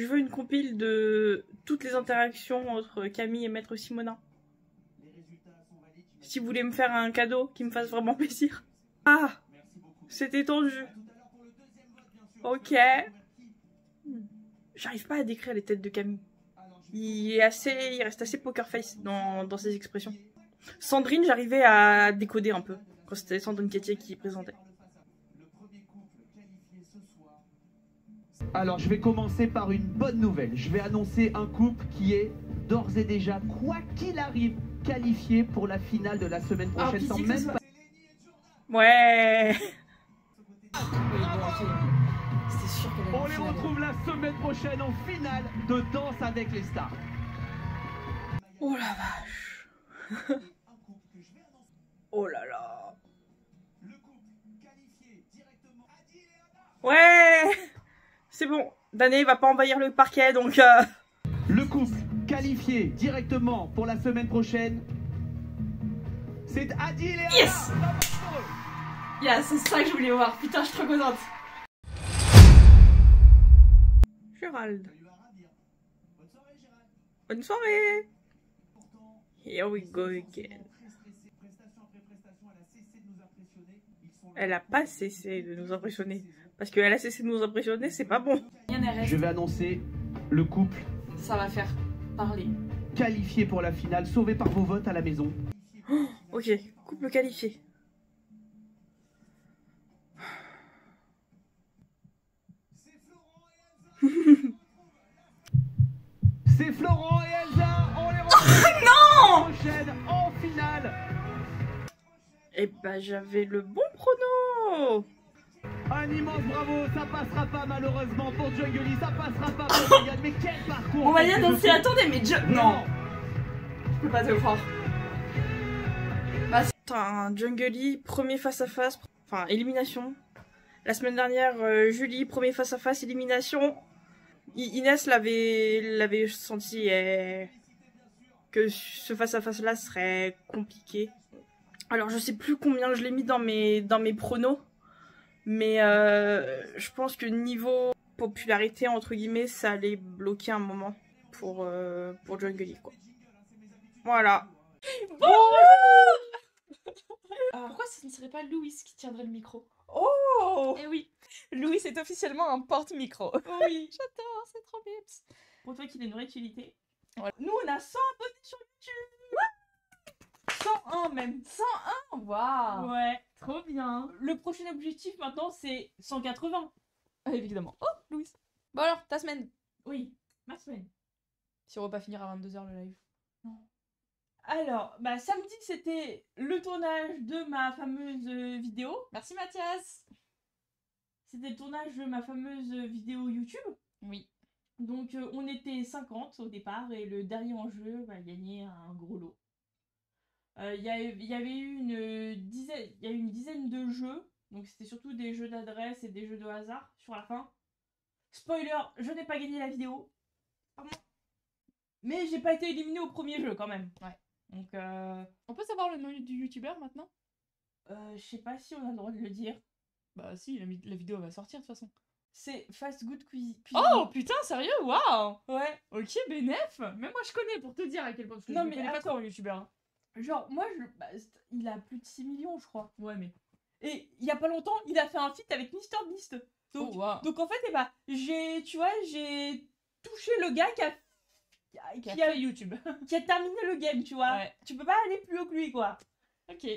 je veux une compile de toutes les interactions entre Camille et Maître Simonin. Si vous voulez me faire un cadeau qui me fasse vraiment plaisir. Ah, c'était tendu. Ok. J'arrive pas à décrire les têtes de Camille. Il reste assez poker face dans ses expressions. Sandrine, j'arrivais à décoder un peu quand c'était Sandrine Quétier qui présentait. Alors, je vais commencer par une bonne nouvelle. Je vais annoncer un couple qui est d'ores et déjà, quoi qu'il arrive, qualifié pour la finale de la semaine prochaine. Sans même pas... Ouais. C'était sûr qu'elle allait On les retrouve la semaine prochaine en finale de Danse avec les stars. Oh la vache. Oh là là. Ouais. C'est bon. Dané va pas envahir le parquet donc... Le couple qualifié directement pour la semaine prochaine, c'est Adil et Anna. Yes. Yeah, c'est ça que je voulais voir. Putain, je suis trop contente. Gérald. Bonne soirée. Here we go again. Elle a pas cessé de nous impressionner. Parce qu'elle a cessé de nous impressionner, c'est pas bon. Je vais annoncer le couple. Ça va faire parler. Qualifié pour la finale, sauvé par vos votes à la maison. Oh, ok, couple qualifié. C'est Florent et Elsa. On les retrouve non la prochaine en finale. Eh ben j'avais le bon prono. Un immense bravo, ça passera pas malheureusement pour Jungly, ça passera pas pour Marianne, mais quel parcours. On va dire danser, attendez, mais non. Je peux pas te croire. Putain, Jungly, premier face-à-face, enfin élimination. La semaine dernière, Julie, premier face-à-face, élimination. Inès l'avait senti que ce face-à-face là serait compliqué. Alors je sais plus combien je l'ai mis dans mes pronos. Mais je pense que niveau popularité, entre guillemets, ça allait bloquer un moment pour Jungly, quoi. Voilà. Pourquoi ce ne serait pas Louis qui tiendrait le micro? Oh! Eh oui. Louis est officiellement un porte-micro. Oui. J'adore, c'est trop bips. Pour toi qu'il a une vraie utilité. Voilà. Nous, on a 100 abonnés sur YouTube. 101 même. 101. Waouh. Ouais, trop bien. Le prochain objectif maintenant, c'est 180. Ah, évidemment. Oh, Louis. Bon alors, ta semaine. Oui, ma semaine. Si on va pas finir à 22h le live. Non. Alors, bah samedi, c'était le tournage de ma fameuse vidéo. Merci Mathias. C'était le tournage de ma fameuse vidéo YouTube. Oui. Donc on était 50 au départ et le dernier en jeu va gagner un gros lot. Il y avait eu une dizaine de jeux, donc c'était surtout des jeux d'adresse et des jeux de hasard sur la fin. Spoiler, je n'ai pas gagné la vidéo. Pardon. Mais j'ai pas été éliminé au premier jeu quand même. Ouais. Donc On peut savoir le nom du youtubeur maintenant? je sais pas si on a le droit de le dire. Bah si, la vidéo va sortir de toute façon. C'est Fast Good Cuisine. Oh putain, sérieux? Waouh! Ouais. Ok, bénef. Même moi je connais pour te dire à quel point. Parce que Non, je mais connais pas attends. trop le youtubeur. Hein. Genre, moi, il a plus de 6 millions, je crois. Ouais, mais. Et il y a pas longtemps, il a fait un feat avec MrBeast. Donc, Oh, wow. donc en fait, eh ben, j'ai touché le gars Qui a fait YouTube. qui a terminé le game, tu vois. Ouais. Tu peux pas aller plus haut que lui, quoi. Ok.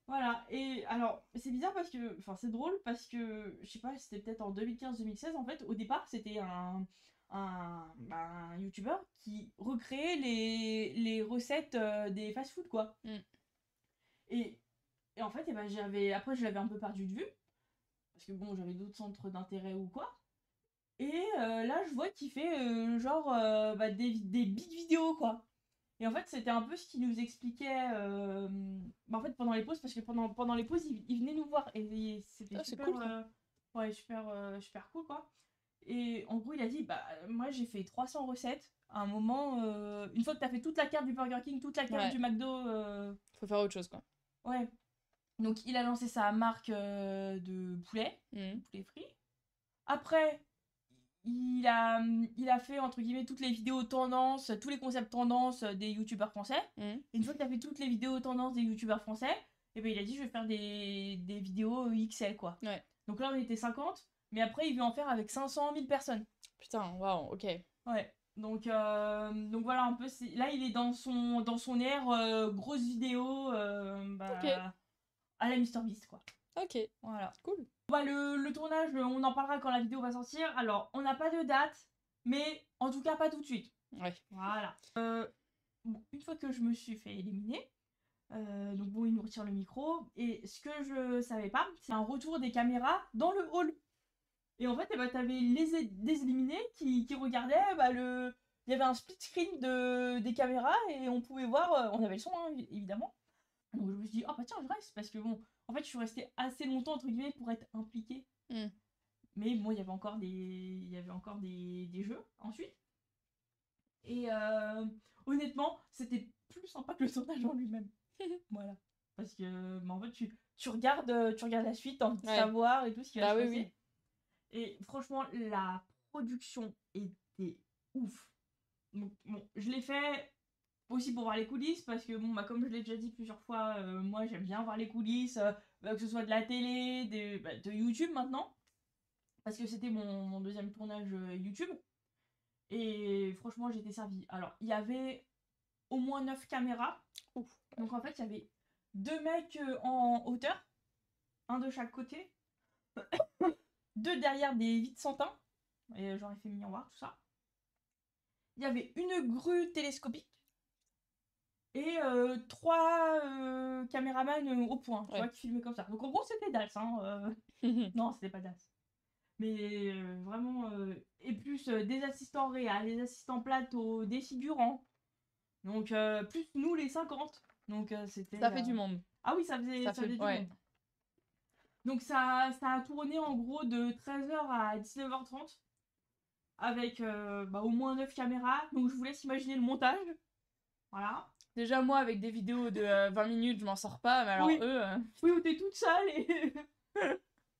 Voilà. Et alors, c'est bizarre parce que, enfin, c'est drôle parce que, je sais pas, c'était peut-être en 2015-2016, en fait. Au départ, c'était un youtubeur qui recréait les recettes des fast-food, quoi. Mm. Et en fait, eh ben, après, je l'avais un peu perdu de vue. Parce que bon, j'avais d'autres centres d'intérêt ou quoi. Et là, je vois qu'il fait des big vidéos, quoi. Et en fait, c'était un peu ce qu'il nous expliquait en fait, pendant les pauses, parce que pendant les pauses, il venait nous voir. Et c'était super, cool, ouais, super cool, quoi. Et en gros, il a dit, bah, moi, j'ai fait 300 recettes. À un moment, une fois que t'as fait toute la carte du Burger King, toute la carte du McDo... Faut faire autre chose, quoi. Ouais. Donc, il a lancé sa marque de poulet, poulet frit. Après, il a fait, entre guillemets, toutes les vidéos tendances, tous les concepts tendances des youtubeurs français. Et une fois que tu as fait toutes les vidéos tendances des youtubeurs français, et ben il a dit je vais faire des vidéos XL, quoi. Ouais. Donc là, on était 50, mais après, il veut en faire avec 500 000 personnes. Putain, waouh, ok. Ouais. Donc voilà, un peu, là, il est dans son ère grosse vidéo, Ok. à la MrBeast, quoi. Ok, Voilà. cool. Bah, le tournage, on en parlera quand la vidéo va sortir. Alors, on n'a pas de date, mais en tout cas, pas tout de suite. Ouais. Voilà. Bon, une fois que je me suis fait éliminer, donc bon, il nous retire le micro. Et ce que je savais pas, c'est un retour des caméras dans le hall. Et en fait, t'avais des éliminés qui regardaient, il y avait un split screen des caméras et on pouvait voir, on avait le son, hein, évidemment. Donc je me suis dit, oh bah tiens, je reste, parce que bon, en fait, je suis restée assez longtemps, entre guillemets, pour être impliquée. Mais bon, il y avait encore des jeux ensuite. Et honnêtement, c'était plus sympa que le tournage en lui-même. Voilà. Parce que, en fait, tu regardes la suite, t'as envie de savoir et tout ce qui va se passer. Oui. Et franchement, la production était ouf. Donc, bon, je l'ai fait aussi pour voir les coulisses, parce que bon, comme je l'ai déjà dit plusieurs fois, moi j'aime bien voir les coulisses, que ce soit de la télé, de YouTube maintenant, parce que c'était mon deuxième tournage YouTube. Et franchement, j'étais servie. Alors, il y avait au moins 9 caméras. Ouf. Donc en fait, il y avait 2 mecs en hauteur, un de chaque côté, 2 derrière des vides Santin, et j'aurais fait miroir, tout ça. Il y avait une grue télescopique et 3 caméramans au point, tu vois, qui filmaient comme ça. Donc en gros, c'était DAS, hein. Non, c'était pas DAS. Mais vraiment, et plus des assistants réels, des assistants plateau, des figurants. Donc plus nous les 50. Donc c'était... Ça fait du monde. Ah oui, ça faisait du monde. Donc ça a tourné en gros de 13h à 19h30 avec au moins 9 caméras. Donc je vous laisse imaginer le montage. Voilà. Déjà moi avec des vidéos de 20 minutes je m'en sors pas, mais alors oui. eux... Oui, où t'es toute seule et...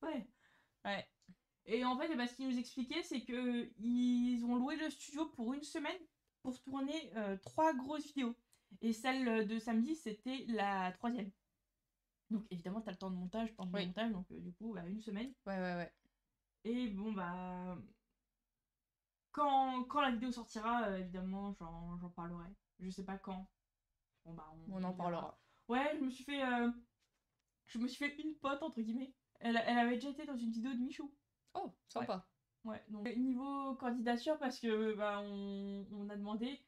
ouais. Et en fait, ce qu'ils nous expliquaient, c'est qu'ils ont loué le studio pour une semaine pour tourner 3 grosses vidéos. Et celle de samedi, c'était la 3e. Donc évidemment, t'as le temps de montage, montage, donc du coup, une semaine. Ouais. Et bon, quand la vidéo sortira, évidemment, j'en parlerai. Je sais pas quand. Bon, on en parlera. Ouais, je me suis fait une pote, entre guillemets. Elle avait déjà été dans une vidéo de Michou. Oh, sympa. Ouais, donc niveau candidature, parce que on a demandé.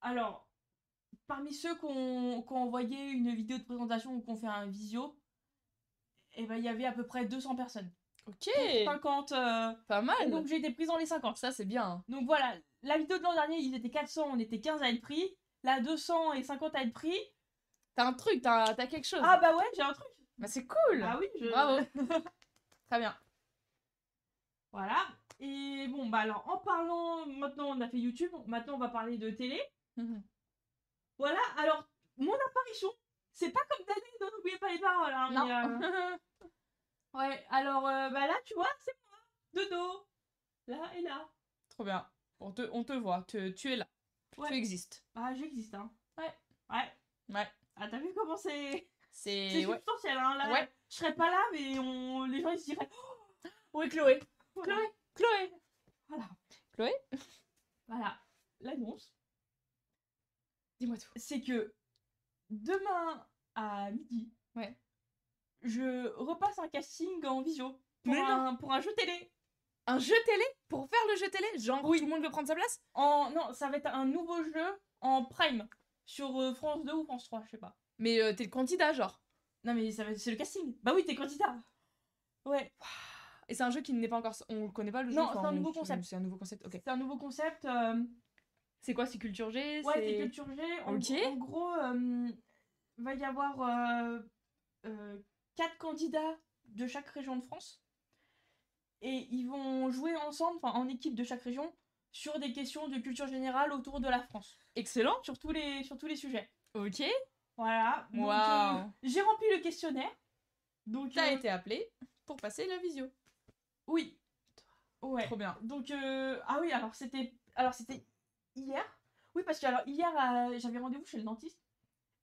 Alors, parmi ceux qui ont envoyé une vidéo de présentation ou qui ont fait un visio, il y avait à peu près 200 personnes. Ok. 50. Pas mal. Et donc j'ai été prise dans les 50. Ça, c'est bien. Donc voilà, la vidéo de l'an dernier, ils étaient 400, on était 15 à être pris. Là, 200 et 50 à être pris. T'as un truc, t'as quelque chose. Ah bah ouais, j'ai un truc. Bah c'est cool. Ah oui, Bravo. Très bien. Voilà. Et bon, alors en parlant, maintenant on a fait YouTube, maintenant on va parler de télé. Voilà, alors mon apparition, c'est pas comme d'habitude, donc n'oubliez pas les paroles. Hein, non. Mais, ouais, alors là, tu vois, c'est moi, de dos. Là et là. Trop bien. On te voit, tu es là. Ouais. Tu existes. Ah, j'existe, hein. Ouais. Ah, t'as vu comment c'est substantiel, hein. Là, ouais. Je serais pas là, mais les gens ils se diraient oh, oui, Chloé. Voilà. Chloé. Voilà. Chloé. Voilà. L'annonce. Dis-moi tout. C'est que demain à midi, je repasse un casting en visio pour un jeu télé. Un jeu télé? Pour faire le jeu télé? Genre tout le monde veut prendre sa place? Non, ça va être un nouveau jeu en prime. Sur France 2 ou France 3, je sais pas. Mais t'es le candidat, genre? Non, mais c'est le casting. Bah oui, t'es candidat. Ouais. Et c'est un jeu qui n'est pas encore... On le connaît pas, le jeu? Non, c'est un nouveau concept. C'est un nouveau concept, ok. C'est un nouveau concept. C'est quoi? C'est Culture G? Ouais, c'est Culture G. En gros, va y avoir 4 candidats de chaque région de France. Et ils vont jouer ensemble, en équipe de chaque région, sur des questions de culture générale autour de la France. Excellent. Sur tous les sujets. Ok. Voilà. Waouh. J'ai rempli le questionnaire. Donc t'as été appelé pour passer la visio. Oui. Ouais. Trop bien. Donc, ah oui, alors c'était hier. Oui, parce que alors hier, j'avais rendez-vous chez le dentiste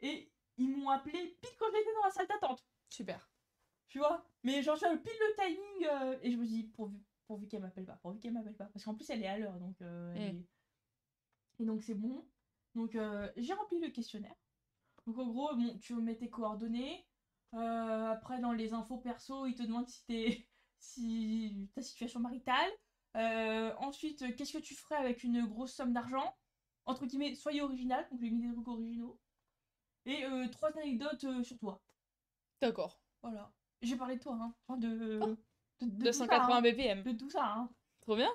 et ils m'ont appelé pile quand j'étais dans la salle d'attente. Super. Tu vois? Mais genre, j'avais pile le timing et je me dis, pourvu qu'elle m'appelle pas, pourvu qu'elle m'appelle pas. Parce qu'en plus, elle est à l'heure, donc et donc c'est bon. Donc, j'ai rempli le questionnaire. Donc, en gros, bon, tu mets tes coordonnées. Après, dans les infos perso, ils te demandent si ta situation maritale. Ensuite, qu'est-ce que tu ferais avec une grosse somme d'argent? Entre guillemets, soyez original, donc j'ai mis des trucs originaux. Et 3 anecdotes sur toi. D'accord. Voilà. J'ai parlé de toi, hein. Enfin, de tout 280 ça, hein. BPM. De tout ça, hein. Trop bien.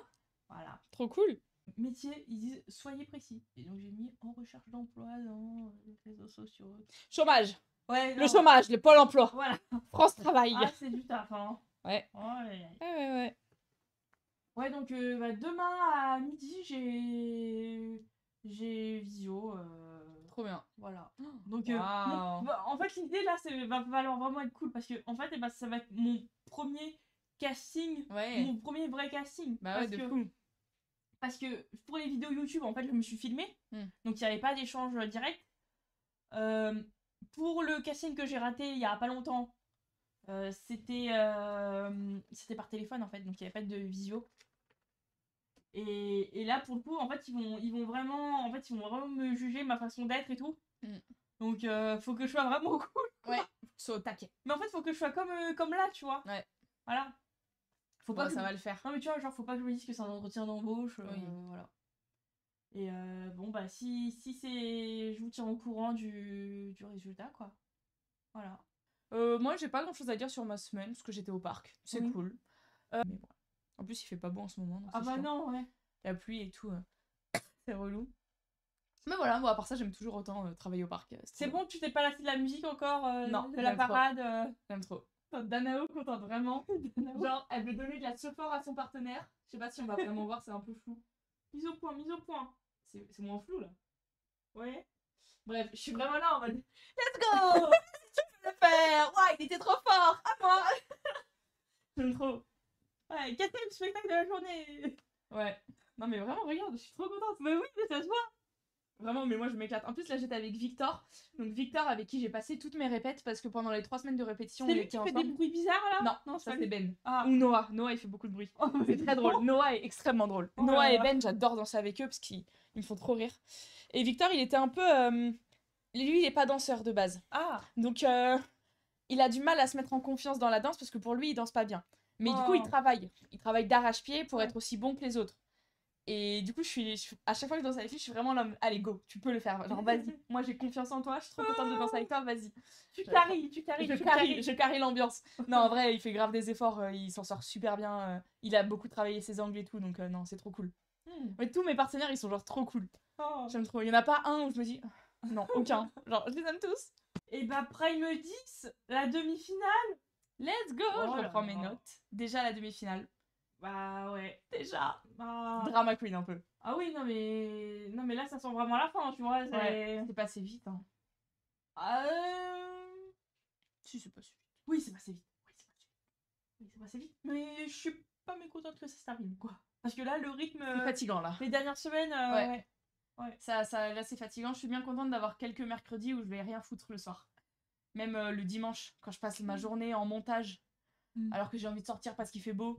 Voilà. Trop cool. Métier, ils disent soyez précis. Et donc j'ai mis en recherche d'emploi dans les réseaux sociaux. Chômage. Ouais, Le chômage, le pôle emploi. Voilà. France Travail. Ah, c'est du taf, hein. Ouais. Oh, là, là. Ouais. Ouais, donc demain à midi, j'ai visio. Trop bien. Voilà. Donc, Waouh. en fait, l'idée là, va falloir vraiment être cool parce que, en fait, ça va être mon premier casting. Ouais. Mon premier vrai casting. Bah ouais, de fou. Parce que pour les vidéos YouTube, en fait, je me suis filmée. Mm. Donc, il n'y avait pas d'échange direct. Pour le casting que j'ai raté il y a pas longtemps, c'était par téléphone, en fait. Donc, il n'y avait pas de visio. Et là, pour le coup, en fait, ils vont vraiment me juger ma façon d'être et tout. Mm. Donc, faut que je sois vraiment cool. Ouais, faut au taquet. Mais en fait, faut que je sois comme là, tu vois. Ouais. Voilà. Faut pas que ça va le faire. Non, mais tu vois, genre, faut pas que je me dise que c'est un entretien d'embauche. Oui. Voilà. Et bon, bah, si c'est. Je vous tiens au courant du résultat, quoi. Voilà. Moi, j'ai pas grand chose à dire sur ma semaine parce que j'étais au parc. C'est Oui. cool. Mais bon. En plus, il fait pas beau en ce moment. Donc Ah, bah chiant. non, ouais. La pluie et tout. C'est relou. Mais voilà, moi, à part ça, j'aime toujours autant travailler au parc. C'est bon, tu t'es pas lassé de la musique encore Non, de la j'aime trop. parade J'aime trop. Danao contente vraiment. Genre, elle veut donner de la support à son partenaire. Je sais pas si on va vraiment voir, c'est un peu flou. Mise au point, mise au point. C'est moins flou là. Ouais. Bref, je suis vraiment là en mode Let's go. tu peux le faire. Ouais, il était trop fort. À moi. J'aime trop. Ouais, 4e spectacle de la journée. Ouais. Non mais vraiment, regarde, je suis trop contente. Bah oui, mais ça se voit. Vraiment, mais moi je m'éclate. En plus, là j'étais avec Victor. Donc Victor avec qui j'ai passé toutes mes répètes parce que pendant les 3 semaines de répétition, on C'est lui était qui fait ensemble. des bruits bizarres là? Non, ça c'est Ben. Ah. Ou Noah. Noah il fait beaucoup de bruit. Oh, C'est très drôle. Noah est extrêmement drôle. Oh Noah là et là. Ben, j'adore danser avec eux parce qu'ils me font trop rire. Et Victor, il était un peu. Lui, il est pas danseur de base. Ah. Donc, il a du mal à se mettre en confiance dans la danse parce que pour lui, il danse pas bien. Mais du coup, il travaille. Il travaille d'arrache-pied pour être aussi bon que les autres. Et du coup, à chaque fois que je danse avec lui, je suis vraiment là. Allez, go, tu peux le faire. Genre, vas-y. Moi, j'ai confiance en toi. Je suis trop contente de danser avec toi. Vas-y. Tu carries. Je carry l'ambiance. Non, en vrai, il fait grave des efforts. Il s'en sort super bien. Il a beaucoup travaillé ses angles et tout. Donc, non, c'est trop cool. Mais tous mes partenaires, ils sont genre trop cool. Oh. J'aime trop. Il y en a pas un où je me dis. Non, aucun. Genre, je les aime tous. Et bah, Prime 10, la demi-finale. Let's go. Oh Je là reprends là. mes notes. Déjà la demi-finale. Bah ouais. Déjà. Bah... Drama queen un peu. Ah oui, non mais là, ça sent vraiment la fin, tu vois. Ouais. C'est passé vite. Hein. Si, c'est passé vite. Oui, c'est passé vite. Oui, c'est passé vite. Mais je suis pas mécontente que ça se termine, quoi. Parce que là, le rythme... C'est fatigant, là. Les dernières semaines, ouais. Ça, là, c'est fatigant. Je suis bien contente d'avoir quelques mercredis où je vais rien foutre le soir. Même le dimanche, quand je passe ma journée en montage, alors que j'ai envie de sortir parce qu'il fait beau.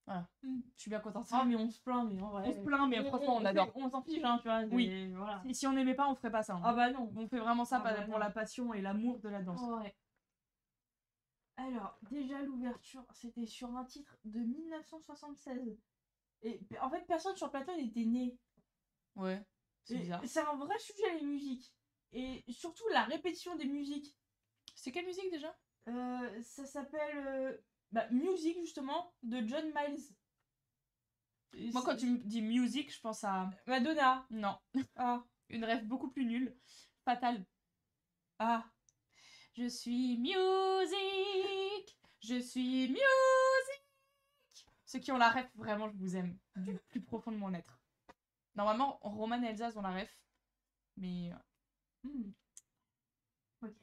Voilà. Je suis bien contente. Ah, mais on se plaint, mais en vrai... On se plaint, mais franchement, on adore. On s'en fiche, hein, tu vois. Oui. Voilà. Et si on n'aimait pas, on ferait pas ça. Hein. Ah bah non. On fait vraiment ça Ah bah pour non. la passion et l'amour de la danse. Oh, ouais. Alors, déjà l'ouverture, c'était sur un titre de 1976. Et en fait, personne sur le plateau n'était né. Ouais. C'est bizarre. C'est un vrai sujet, les musiques. Et surtout la répétition des musiques. C'est quelle musique déjà? Ça s'appelle Music, justement, de John Miles. Et moi, quand tu me dis musique, je pense à Madonna. Non. Ah. Une rêve beaucoup plus nulle. Fatale. Ah. Je suis musique. Je suis musique. Ceux qui ont la ref, vraiment, je vous aime. Du plus profond de mon être. Normalement, Roman et Elsa ont la ref. Mais... Ok.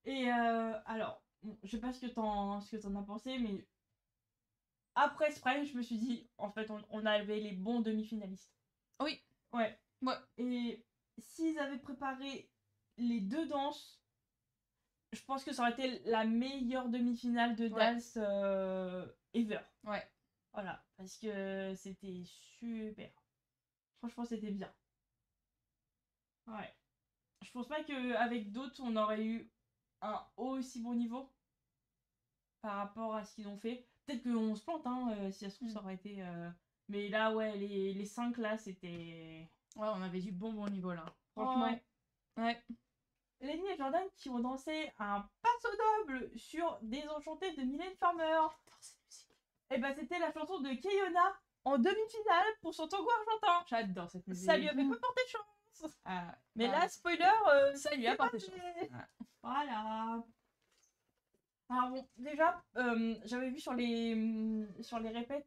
Et alors, bon, je sais pas ce que t'en as pensé, mais après Spring, je me suis dit, en fait, on avait les bons demi-finalistes. Oui. Ouais. Ouais. Et s'ils avaient préparé les 2 danses, je pense que ça aurait été la meilleure demi-finale de danse ever. Ouais. Voilà, parce que c'était super. Franchement, c'était bien. Ouais. Je pense pas qu'avec d'autres, on aurait eu un aussi bon niveau par rapport à ce qu'ils ont fait. Peut-être qu'on se plante, hein, si ça se trouve, ça aurait été... Mais là, ouais, les 5 là, c'était... Ouais, on avait du bon niveau là. Franchement. Ouais. Lenny et Jordan qui ont dansé un passo doble sur Désenchanté de Mylène Farmer. Et bah, c'était la chanson de Keyona en demi-finale pour son tango argentin. J'adore cette musique. Ça lui avait pas porté chance. Mais voilà. là, spoiler, ça lui a porté chance. Voilà. Alors bon, déjà, j'avais vu sur les répètes,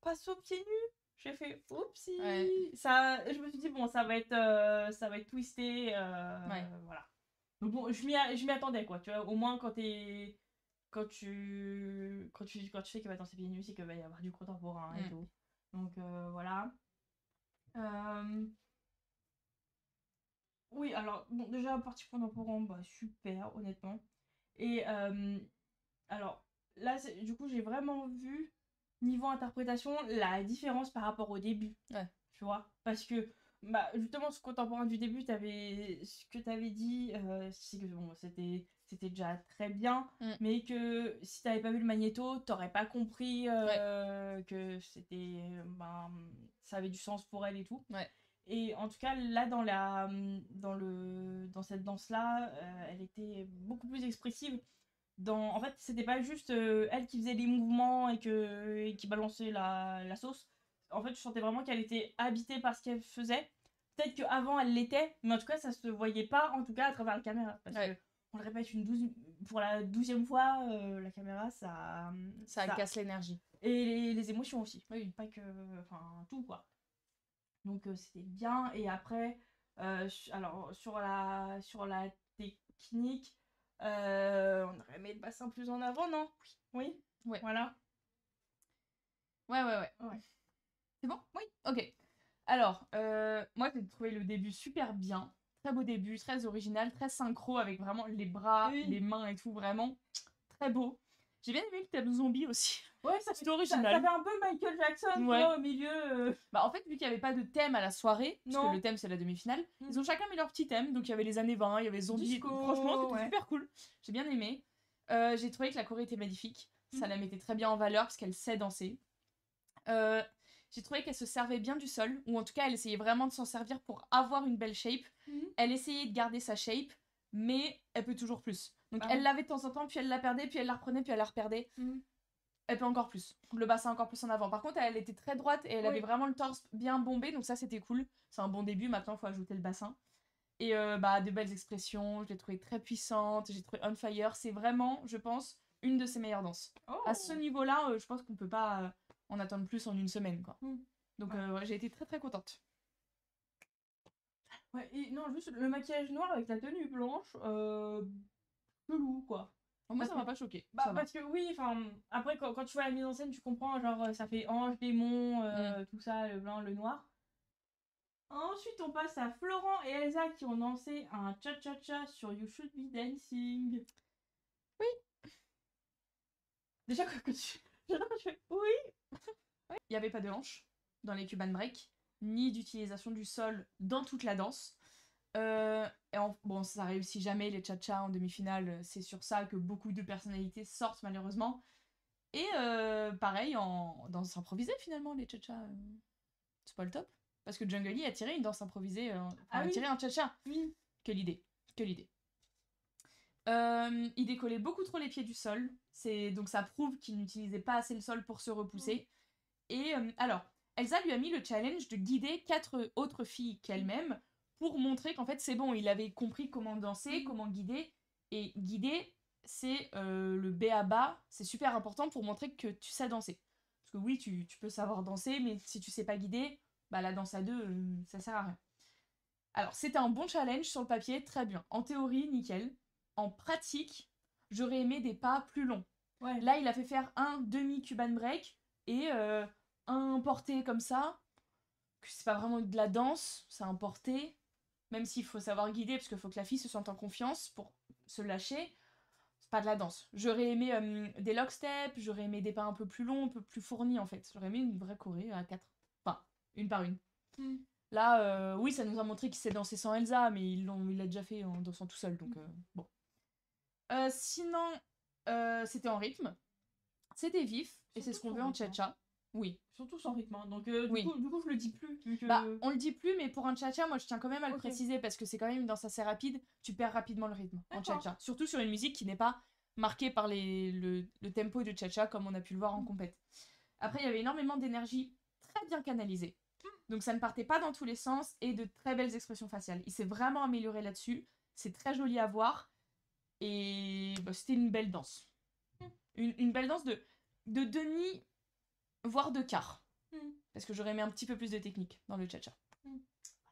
passo pieds nus. J'ai fait oupsie. Ouais. Ça, je me suis dit bon, ça va être twisté. Voilà. Donc bon, je m'y attendais quoi. Tu vois, au moins quand tu sais qu'il va danser pieds nus, c'est qu'il va y avoir du contemporain et tout. Donc voilà. Oui, alors bon, déjà partie contemporain, bah super, honnêtement. Et alors là, du coup, j'ai vraiment vu niveau interprétation la différence par rapport au début. Ouais. Tu vois, parce que bah justement ce contemporain du début, ce que t'avais dit, c'est que bon, c'était déjà très bien, mais que si t'avais pas vu le magnéto, t'aurais pas compris que c'était ça avait du sens pour elle et tout. Ouais. Et en tout cas là dans cette danse là, elle était beaucoup plus expressive. En fait, c'était pas juste elle qui faisait les mouvements et qui balançait la sauce. En fait, je sentais vraiment qu'elle était habitée par ce qu'elle faisait. Peut-être qu'avant, elle l'était, mais en tout cas, ça se voyait pas, en tout cas, à travers la caméra. Parce que, on le répète pour la 12e fois, la caméra, ça casse l'énergie. Et les émotions aussi. Oui, pas que... Enfin, tout, quoi. Donc, c'était bien. Et après, alors, sur la technique... on aurait mis le bassin plus en avant, non? Oui. Ouais. Voilà. Ouais. C'est bon? Oui. Ok. Alors, moi j'ai trouvé le début super bien. Très beau début, très original, très synchro avec vraiment les bras, les mains et tout, vraiment très beau. J'ai bien aimé le thème zombie aussi. Ouais, c'est original. Ça fait un peu Michael Jackson, au milieu. Bah en fait, vu qu'il n'y avait pas de thème à la soirée, parce que le thème c'est la demi-finale, ils ont chacun mis leur petit thème. Donc il y avait les années 20, il y avait zombie. Disco, franchement, c'était super cool. J'ai bien aimé. J'ai trouvé que la choré était magnifique. Ça la mettait très bien en valeur parce qu'elle sait danser. J'ai trouvé qu'elle se servait bien du sol, ou en tout cas elle essayait vraiment de s'en servir pour avoir une belle shape. Elle essayait de garder sa shape, mais elle peut toujours plus. Donc elle l'avait de temps en temps, puis elle la perdait, puis elle la reprenait, puis elle la reperdait. Elle peut encore plus. Le bassin encore plus en avant. Par contre, elle était très droite et elle avait vraiment le torse bien bombé, donc ça c'était cool. C'est un bon début, maintenant il faut ajouter le bassin. Et de belles expressions, je l'ai trouvée très puissante, j'ai trouvé on fire. C'est vraiment, je pense, une de ses meilleures danses. À ce niveau-là, je pense qu'on peut pas en attendre plus en une semaine, quoi. Donc j'ai été très très contente. Ouais, et non, juste le maquillage noir avec la tenue blanche, chelou, quoi. Moi ça m'a pas choqué. Parce que oui, enfin, après quand tu vois la mise en scène, tu comprends, genre ça fait ange, démon, tout ça, le blanc, le noir. Ensuite, on passe à Florent et Elsa qui ont lancé un cha-cha-cha sur You Should Be Dancing. Oui. Déjà, quand je fais oui. Il n'y avait pas de hanche dans les Cuban Break, ni d'utilisation du sol dans toute la danse. Bon, ça réussit jamais les cha-cha en demi-finale, c'est sur ça que beaucoup de personnalités sortent malheureusement. Et pareil, en danse improvisée finalement, les cha-cha, c'est pas le top. Parce que Jungle Lee a tiré une danse improvisée, a tiré un cha-cha. Oui. Que l'idée. Il décollait beaucoup trop les pieds du sol, donc ça prouve qu'il n'utilisait pas assez le sol pour se repousser. Et alors, Elsa lui a mis le challenge de guider 4 autres filles qu'elle-même pour montrer qu'en fait c'est bon, il avait compris comment danser, comment guider. Et guider, c'est le b.a.-ba, c'est super important pour montrer que tu sais danser. Parce que oui, tu peux savoir danser, mais si tu sais pas guider, bah la danse à deux, ça sert à rien. Alors, c'était un bon challenge sur le papier, très bien. En théorie, nickel. En pratique, j'aurais aimé des pas plus longs. Là, il a fait faire un demi Cuban break, et un porté comme ça, que c'est pas vraiment de la danse, c'est un porté, même s'il faut savoir guider, parce qu'il faut que la fille se sente en confiance pour se lâcher, c'est pas de la danse. J'aurais aimé des locksteps, j'aurais aimé des pas un peu plus longs, un peu plus fournis en fait. J'aurais aimé une vraie choré à 4. Enfin, une par une. Là, oui, ça nous a montré qu'il sait danser sans Elsa, mais il l'a déjà fait en dansant tout seul, donc bon. Sinon, c'était en rythme. C'était vif, et c'est ce qu'on veut en cha-cha. Oui. Surtout sans rythme, hein. Donc Oui. du coup, je le dis plus. Vu que... Bah, on le dit plus, mais pour un cha-cha, moi je tiens quand même à le préciser, parce que c'est quand même une danse assez rapide, tu perds rapidement le rythme en cha-cha. Surtout sur une musique qui n'est pas marquée par le tempo de cha-cha, comme on a pu le voir en compète. Après, il y avait énormément d'énergie très bien canalisée. Donc ça ne partait pas dans tous les sens, et de très belles expressions faciales. Il s'est vraiment amélioré là-dessus, c'est très joli à voir, et bah, c'était une belle danse. Une belle danse de demi, voire de quart. Parce que j'aurais aimé un petit peu plus de technique dans le cha-cha.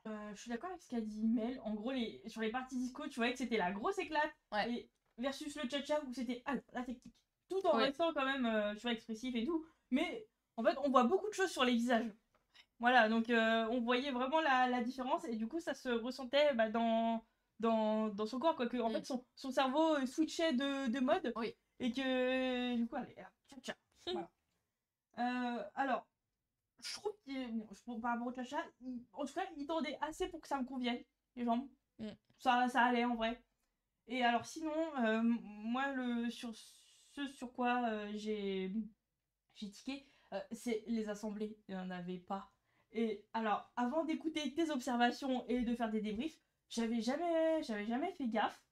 Je suis d'accord avec ce qu'a dit Mel. En gros, sur les parties disco, tu voyais que c'était la grosse éclate. Ouais. Et versus le cha-cha où c'était la technique. Tout en restant quand même, tu vois, expressif et tout. Mais en fait, on voit beaucoup de choses sur les visages. Voilà, donc on voyait vraiment la différence. Et du coup, ça se ressentait dans son corps, quoi. Que, en fait, son cerveau switchait de mode. Oui. Et que, du coup, allez, cha-cha. Voilà. Alors, je trouve que par rapport au cha-cha, en tout cas, il tendait assez pour que ça me convienne, les jambes. Ça allait en vrai. Et alors, sinon, moi, sur quoi j'ai tiqué, c'est les assemblées. Il n'y en avait pas. Et alors, avant d'écouter tes observations et de faire des débriefs, j'avais jamais fait gaffe.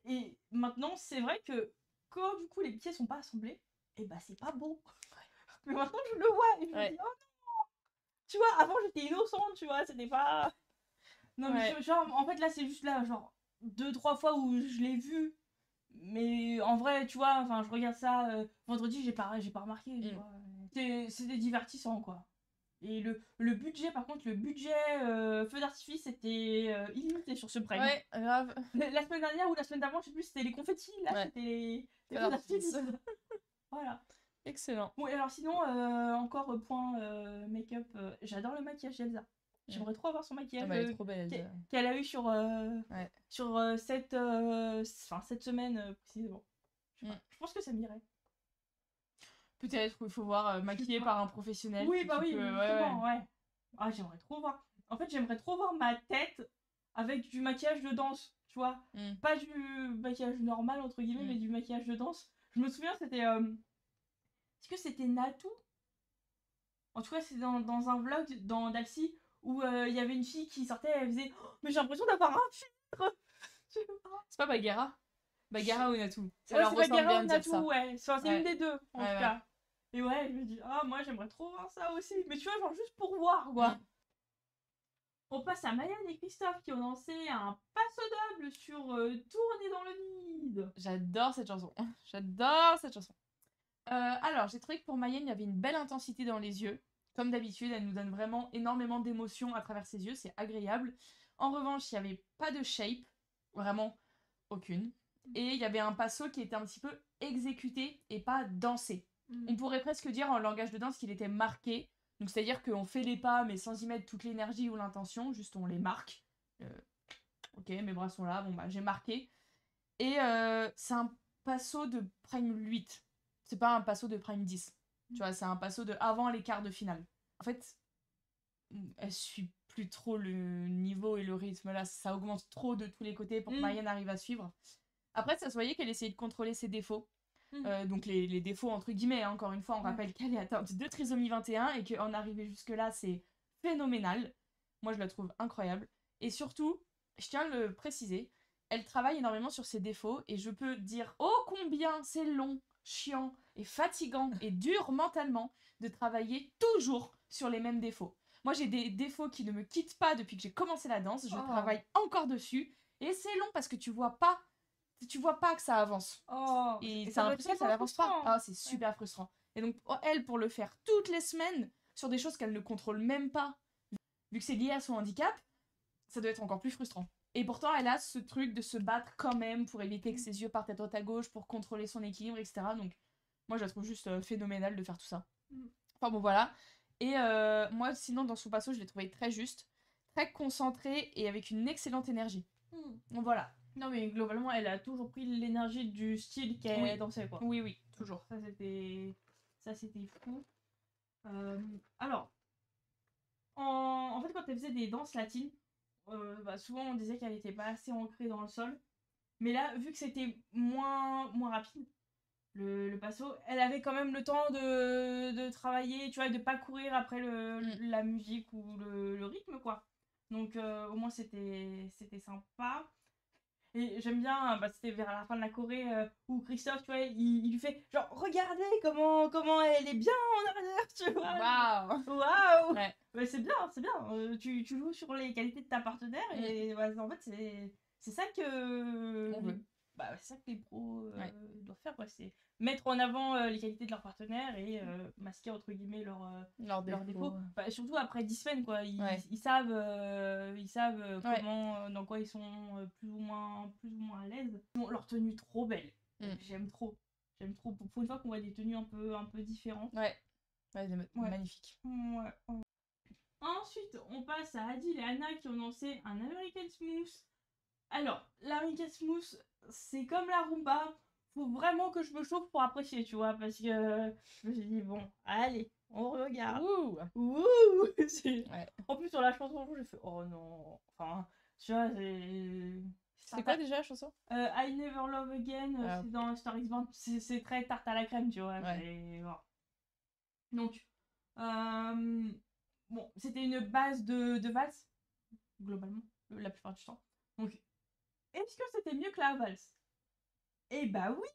Et maintenant, c'est vrai que quand du coup les pieds sont pas assemblés, et bah c'est pas beau. Mais maintenant je le vois et je me dis oh non. Tu vois, avant j'étais innocente, tu vois, c'était pas. Non mais genre en fait là c'est juste là genre 2-3 fois où je l'ai vu. Mais en vrai, tu vois, enfin je regarde ça vendredi, j'ai pas remarqué, tu vois. C'était divertissant quoi. Et le budget, par contre, feu d'artifice était illimité sur ce prime. Ouais, grave. La semaine dernière ou la semaine d'avant, je sais plus, c'était les confettis, là c'était les feux d'artifice. Voilà. Excellent. Bon, et alors sinon, encore point make-up, j'adore le maquillage d'Elsa. J'aimerais trop avoir son maquillage elle est trop belle, qu'elle a eu sur cette semaine précisément. Je pense que ça m'irait. Peut-être qu'il faut voir maquillé par un professionnel. Oui, bah oui, justement, ouais. Ah, j'aimerais trop voir. En fait, j'aimerais trop voir ma tête avec du maquillage de danse, tu vois. Pas du maquillage normal, entre guillemets, mais du maquillage de danse. Je me souviens, c'était... Est-ce que c'était Natou? En tout cas, c'est dans un vlog d'Alcy où il y avait une fille qui sortait, elle faisait oh, mais j'ai l'impression d'avoir un filtre. C'est pas Bagheera? Bagheera ou Natou? Ça leur ressemble bien de dire ça. Ouais. C'est une des deux, en tout cas. Et ouais, je me dis, ah, moi j'aimerais trop voir ça aussi. Mais tu vois, genre juste pour voir, quoi. On passe à Mayenne et Christophe qui ont lancé un passo double sur Tourner dans le vide. J'adore cette chanson. J'adore cette chanson. Alors, j'ai trouvé que pour Mayenne, il y avait une belle intensité dans les yeux. Comme d'habitude, elle nous donne vraiment énormément d'émotions à travers ses yeux. C'est agréable. En revanche, il n'y avait pas de shape. Vraiment aucune. Et il y avait un passo qui était un petit peu exécuté et pas dansé. On pourrait presque dire en langage de danse qu'il était marqué. Donc c'est-à-dire qu'on fait les pas mais sans y mettre toute l'énergie ou l'intention. Juste on les marque. Ok, mes bras sont là. Bon bah j'ai marqué. Et c'est un passo de prime 8. C'est pas un passo de prime 10. Tu vois, c'est un passo de avant les quarts de finale. En fait, elle suit plus trop le niveau et le rythme là. Ça augmente trop de tous les côtés pour que Mayenne arrive à suivre. Après, ça se voyait qu'elle essayait de contrôler ses défauts. Donc les défauts entre guillemets, hein, encore une fois, on rappelle qu'elle est atteinte de trisomie 21 et qu'en arriver jusque-là, c'est phénoménal. Moi, je la trouve incroyable. Et surtout, je tiens à le préciser, elle travaille énormément sur ses défauts et je peux dire oh combien c'est long, chiant et fatigant et dur mentalement de travailler toujours sur les mêmes défauts. Moi, j'ai des défauts qui ne me quittent pas depuis que j'ai commencé la danse. Je travaille encore dessus et c'est long parce que tu vois pas que ça avance. Et t'as l'impression que ça n'avance pas. Ah, c'est super frustrant. Et donc, elle, pour le faire toutes les semaines, sur des choses qu'elle ne contrôle même pas, vu que c'est lié à son handicap, ça doit être encore plus frustrant. Et pourtant, elle a ce truc de se battre quand même pour éviter que ses yeux partent à droite à gauche, pour contrôler son équilibre, etc. Donc, moi, je la trouve juste phénoménale de faire tout ça. Enfin bon, voilà. Et moi, sinon, dans son passo, je l'ai trouvé très juste, très concentré et avec une excellente énergie. Donc voilà. Non, mais globalement, elle a toujours pris l'énergie du style qu'elle dansait, quoi. Oui, oui, toujours. Ça, c'était fou. Alors, en fait, quand elle faisait des danses latines, souvent on disait qu'elle était pas assez ancrée dans le sol. Mais là, vu que c'était moins rapide, le passo, elle avait quand même le temps de travailler, tu vois, et de pas courir après la musique ou le rythme, quoi. Donc, au moins, c'était sympa. Et j'aime bien, c'était vers la fin de la Corée où Christophe, tu vois, il lui fait genre, regardez comment elle est bien en arrière, tu vois. Waouh! Waouh! Ouais. Ouais, c'est bien, c'est bien. Tu joues sur les qualités de ta partenaire et en fait, c'est ça que. On veut. C'est ça que les pros Ouais. doivent faire, quoi. C'est mettre en avant les qualités de leur partenaire et masquer, entre guillemets, leurs défauts. Surtout après 10 semaines, quoi. Ils savent, comment, dans quoi ils sont plus ou moins à l'aise. Bon, leur tenue trop belle. J'aime trop. Pour une fois qu'on voit des tenues un peu différentes. Ouais, magnifique. Ouais. Ensuite, on passe à Adil et Anna qui ont lancé un American Smooth. Alors, l'American Smooth, c'est comme la Rumba. Faut vraiment que je me chauffe pour apprécier, tu vois, parce que je me suis dit, bon, allez, on regarde. Ouh. Ouais. En plus, sur la chanson, j'ai fait, oh non. Enfin, tu vois, c'est quoi déjà la chanson? I Never Love Again, c'est dans Star Is Born. C'est très tarte à la crème, tu vois. Ouais. Donc, bon, c'était une base de valse, globalement, la plupart du temps. Donc, est-ce que c'était mieux que la valse? Eh bah oui!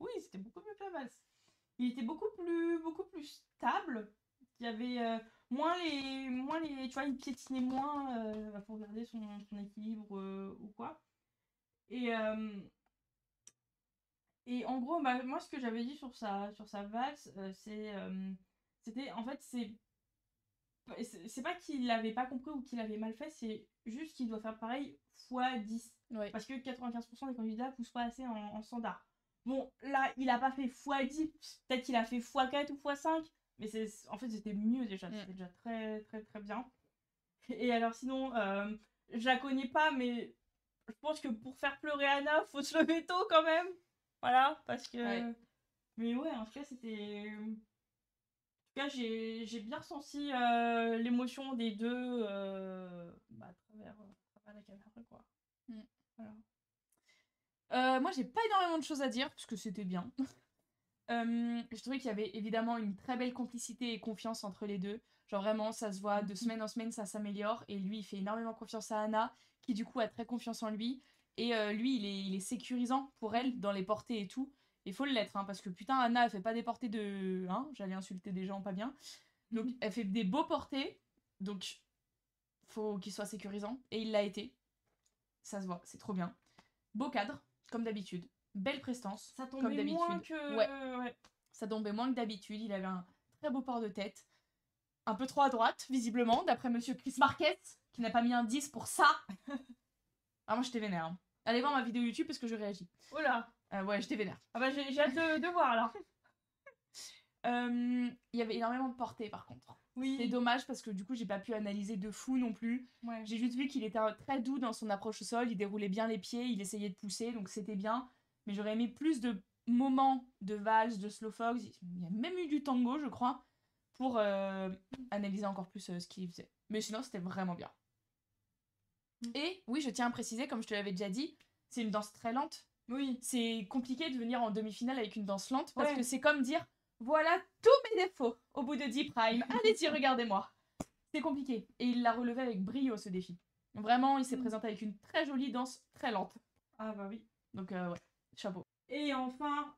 Oui, c'était beaucoup mieux que la valse. Il était beaucoup plus stable. Il y avait moins les... Tu vois, il piétinait moins pour garder son équilibre ou quoi. Et en gros, moi, ce que j'avais dit sur sa valse, c'était... En fait, c'est pas qu'il l'avait pas compris ou qu'il avait mal fait, c'est juste qu'il doit faire pareil x10. Ouais. Parce que 95% des candidats poussent pas assez en standard. Bon, là, il a pas fait x10, peut-être qu'il a fait x4 ou x5, mais en fait, c'était mieux déjà, c'était déjà très très très bien. Et alors sinon, je la connais pas, mais je pense que pour faire pleurer Anna, faut se lever tôt quand même. Voilà, parce que... Ouais. Mais ouais, en tout cas, c'était... En tout cas, j'ai bien ressenti l'émotion des deux à travers la caméra, quoi. Voilà. Moi, j'ai pas énormément de choses à dire, parce que c'était bien. Je trouvais qu'il y avait évidemment une très belle complicité et confiance entre les deux. Genre vraiment, ça se voit de semaine en semaine, ça s'améliore. Et lui, il fait énormément confiance à Anna, qui du coup a très confiance en lui. Et lui, il est sécurisant pour elle dans les portées et tout. Il faut l'être, hein, parce que putain, Anna, elle fait pas des portées de... Hein, j'allais insulter des gens pas bien. Donc, elle fait des beaux portées. Donc, faut qu'il soit sécurisant. Et il l'a été. Ça se voit, c'est trop bien. Beau cadre, comme d'habitude. Belle prestance, ça tombait comme d'habitude. Moins que... Ouais. Ça tombait moins que d'habitude. Il avait un très beau port de tête. Un peu trop à droite, visiblement, d'après monsieur Chris Marquez, qui n'a pas mis un 10 pour ça. Ah, moi, j'étais vénère. Hein. Allez voir ma vidéo YouTube parce que je réagis. Oh là. Ouais, j'étais vénère. Ah bah, j'ai hâte de voir, alors. Il y avait énormément de portée, par contre. Oui. C'est dommage parce que du coup, j'ai pas pu analyser de fou non plus. Ouais. J'ai juste vu qu'il était très doux dans son approche au sol, il déroulait bien les pieds, il essayait de pousser, donc c'était bien. Mais j'aurais aimé plus de moments de valse, de slow fox. Il y a même eu du tango, je crois, pour analyser encore plus ce qu'il faisait. Mais sinon, c'était vraiment bien. Et oui, je tiens à préciser, comme je te l'avais déjà dit, c'est une danse très lente. Oui. C'est compliqué de venir en demi-finale avec une danse lente parce que c'est comme dire voilà tous mes défauts au bout de 10 primes. Allez-y, regardez-moi. C'est compliqué. Et il l'a relevé avec brio, ce défi. Vraiment, il s'est présenté avec une très jolie danse très lente. Ah bah oui. Donc ouais, chapeau. Et enfin,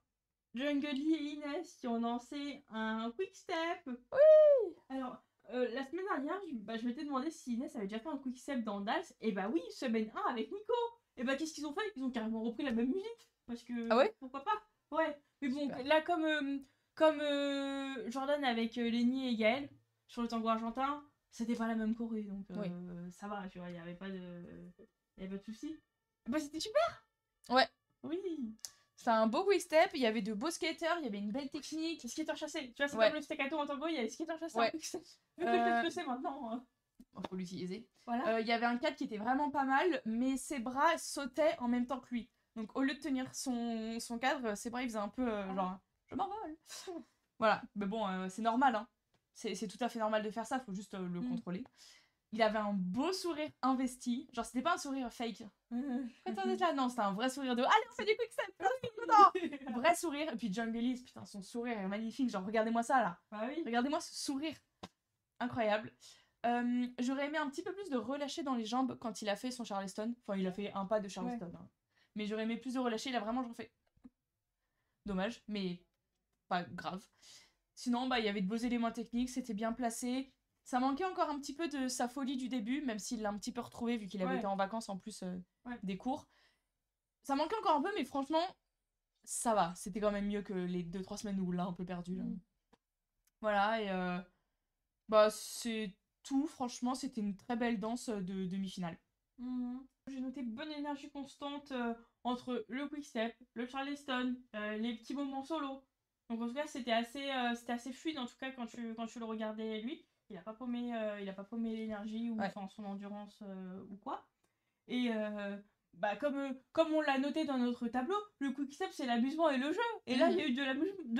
Jungly et Inès qui ont lancé un quick step. Oui. Alors, la semaine dernière, je m'étais demandé si Inès avait déjà fait un quick step dans Dals. Et bah oui, semaine 1 avec Nico. Et bah qu'est-ce qu'ils ont fait? Ils ont carrément repris la même musique. Parce que... Ah ouais? Pourquoi pas? Ouais. Mais bon, là comme Jordan avec Lenny et Gaël sur le tango argentin, c'était pas la même choré. Donc ça va, tu vois, il n'y avait pas de soucis. Bah c'était super. Ouais. Oui. C'était un beau quick step, il y avait de beaux skaters, il y avait une belle technique. Les skateurs chassés. Tu vois, c'est Ouais. comme le staccato en tango, il y a les skateurs chassés. Ouais. Vu que je sais ce que c'est maintenant. Faut l'utiliser. Voilà. Il y avait un cadre qui était vraiment pas mal, mais ses bras sautaient en même temps que lui. Donc au lieu de tenir son cadre, ses bras ils faisaient un peu genre je m'envole. Voilà, mais bon, c'est normal, hein. C'est tout à fait normal de faire ça, faut juste le contrôler. Il avait un beau sourire investi, genre c'était pas un sourire fake. Attendez là, non, c'était un vrai sourire de allez, on fait du quick step. Vrai sourire, et puis John Gillis, putain, son sourire est magnifique, genre regardez-moi ça là. Bah oui. Regardez-moi ce sourire. Incroyable. J'aurais aimé un petit peu plus de relâcher dans les jambes quand il a fait son Charleston. Enfin, il a fait un pas de Charleston. Hein. Mais j'aurais aimé plus de relâcher. Il a vraiment genre fait. Dommage, mais pas grave. Sinon, bah, il y avait de beaux éléments techniques, c'était bien placé. Ça manquait encore un petit peu de sa folie du début, même s'il l'a un petit peu retrouvé vu qu'il avait été en vacances en plus des cours. Ça manquait encore un peu, mais franchement, ça va. C'était quand même mieux que les 2-3 semaines où là, un peu perdu. Là. Voilà, et bah, c'est tout. Franchement, c'était une très belle danse de demi-finale. J'ai noté bonne énergie constante entre le quick step, le Charleston, les petits moments solo. Donc en tout cas, c'était assez fluide en tout cas quand tu le regardais lui. Il a pas paumé l'énergie ou enfin son endurance ou quoi. Et bah comme on l'a noté dans notre tableau, le quick step c'est l'amusement et le jeu. Et là, il y a eu de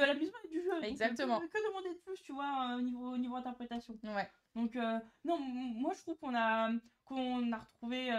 l'amusement et du jeu. Exactement. Donc, que demander de plus, tu vois, au niveau interprétation. Ouais. Donc non, moi je trouve qu'on a retrouvé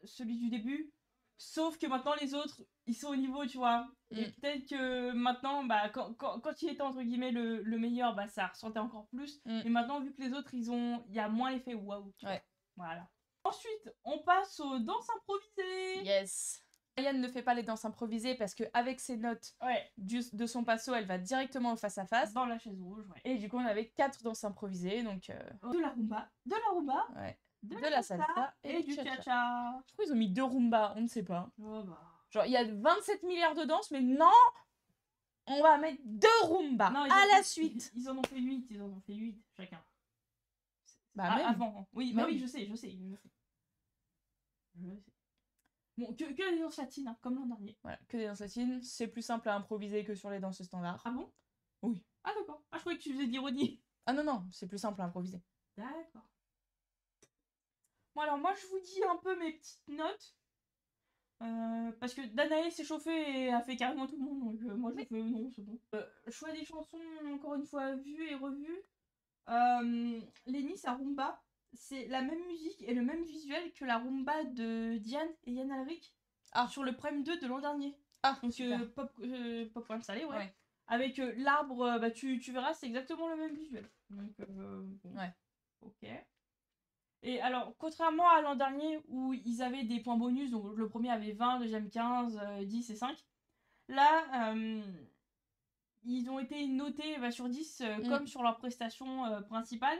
celui du début, sauf que maintenant les autres ils sont au niveau, tu vois. Et peut-être que maintenant, bah, quand il était entre guillemets le meilleur, bah ça ressentait encore plus. Et maintenant, vu que les autres il y a moins l'effet waouh. Ouais. Voilà. Ensuite, on passe aux danses improvisées. Yes. Yann ne fait pas les danses improvisées parce qu'avec ses notes de son passo, elle va directement au face-à-face. Dans la chaise rouge, ouais. Et du coup, on avait 4 danses improvisées. Donc, de la rumba, ouais. de la salsa et du cha-cha. Je crois qu'ils ont mis 2 rumba, on ne sait pas. Oh bah. Genre, il y a 27 milliards de danses, mais non, on va mettre 2 rumba la suite. Ils en ont fait 8, chacun. Bah, même. Avant. Oui, bah oui, je sais. Bon, que les danses latines, hein, comme l'an dernier. Voilà, que des danses latines. C'est plus simple à improviser que sur les danses standards. Ah bon? Oui. Ah d'accord. Ah, je croyais que tu faisais de l'ironie. Ah non, c'est plus simple à improviser. D'accord. Bon, alors moi, je vous dis un peu mes petites notes. Parce que Danae s'est chauffée et a fait carrément tout le monde, donc moi je fais non, c'est bon. Choix des chansons, encore une fois, vues et revues. Lenny, sa rumba, c'est la même musique et le même visuel que la rumba de Diane et Yann Alric sur le Prime 2 de l'an dernier. Donc Popcorn Salé, ouais. Avec l'arbre, bah tu verras, c'est exactement le même visuel. Donc, bon. Ouais. Ok. Et alors, contrairement à l'an dernier où ils avaient des points bonus, donc le premier avait 20, le deuxième 15, 10 et 5, là, ils ont été notés sur 10 comme sur leur prestation principale,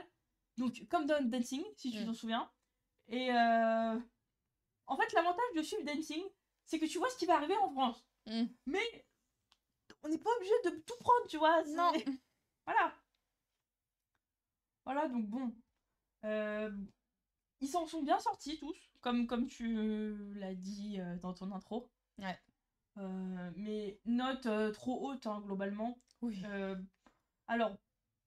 donc comme dans Dancing, si tu t'en souviens. Et en fait, l'avantage de suivre Dancing, c'est que tu vois ce qui va arriver en France. Mais on n'est pas obligé de tout prendre, tu vois. Non. Voilà, donc bon. Ils s'en sont bien sortis tous, comme tu l'as dit dans ton intro. Ouais. Mais note trop haute, hein, globalement. Oui. Alors,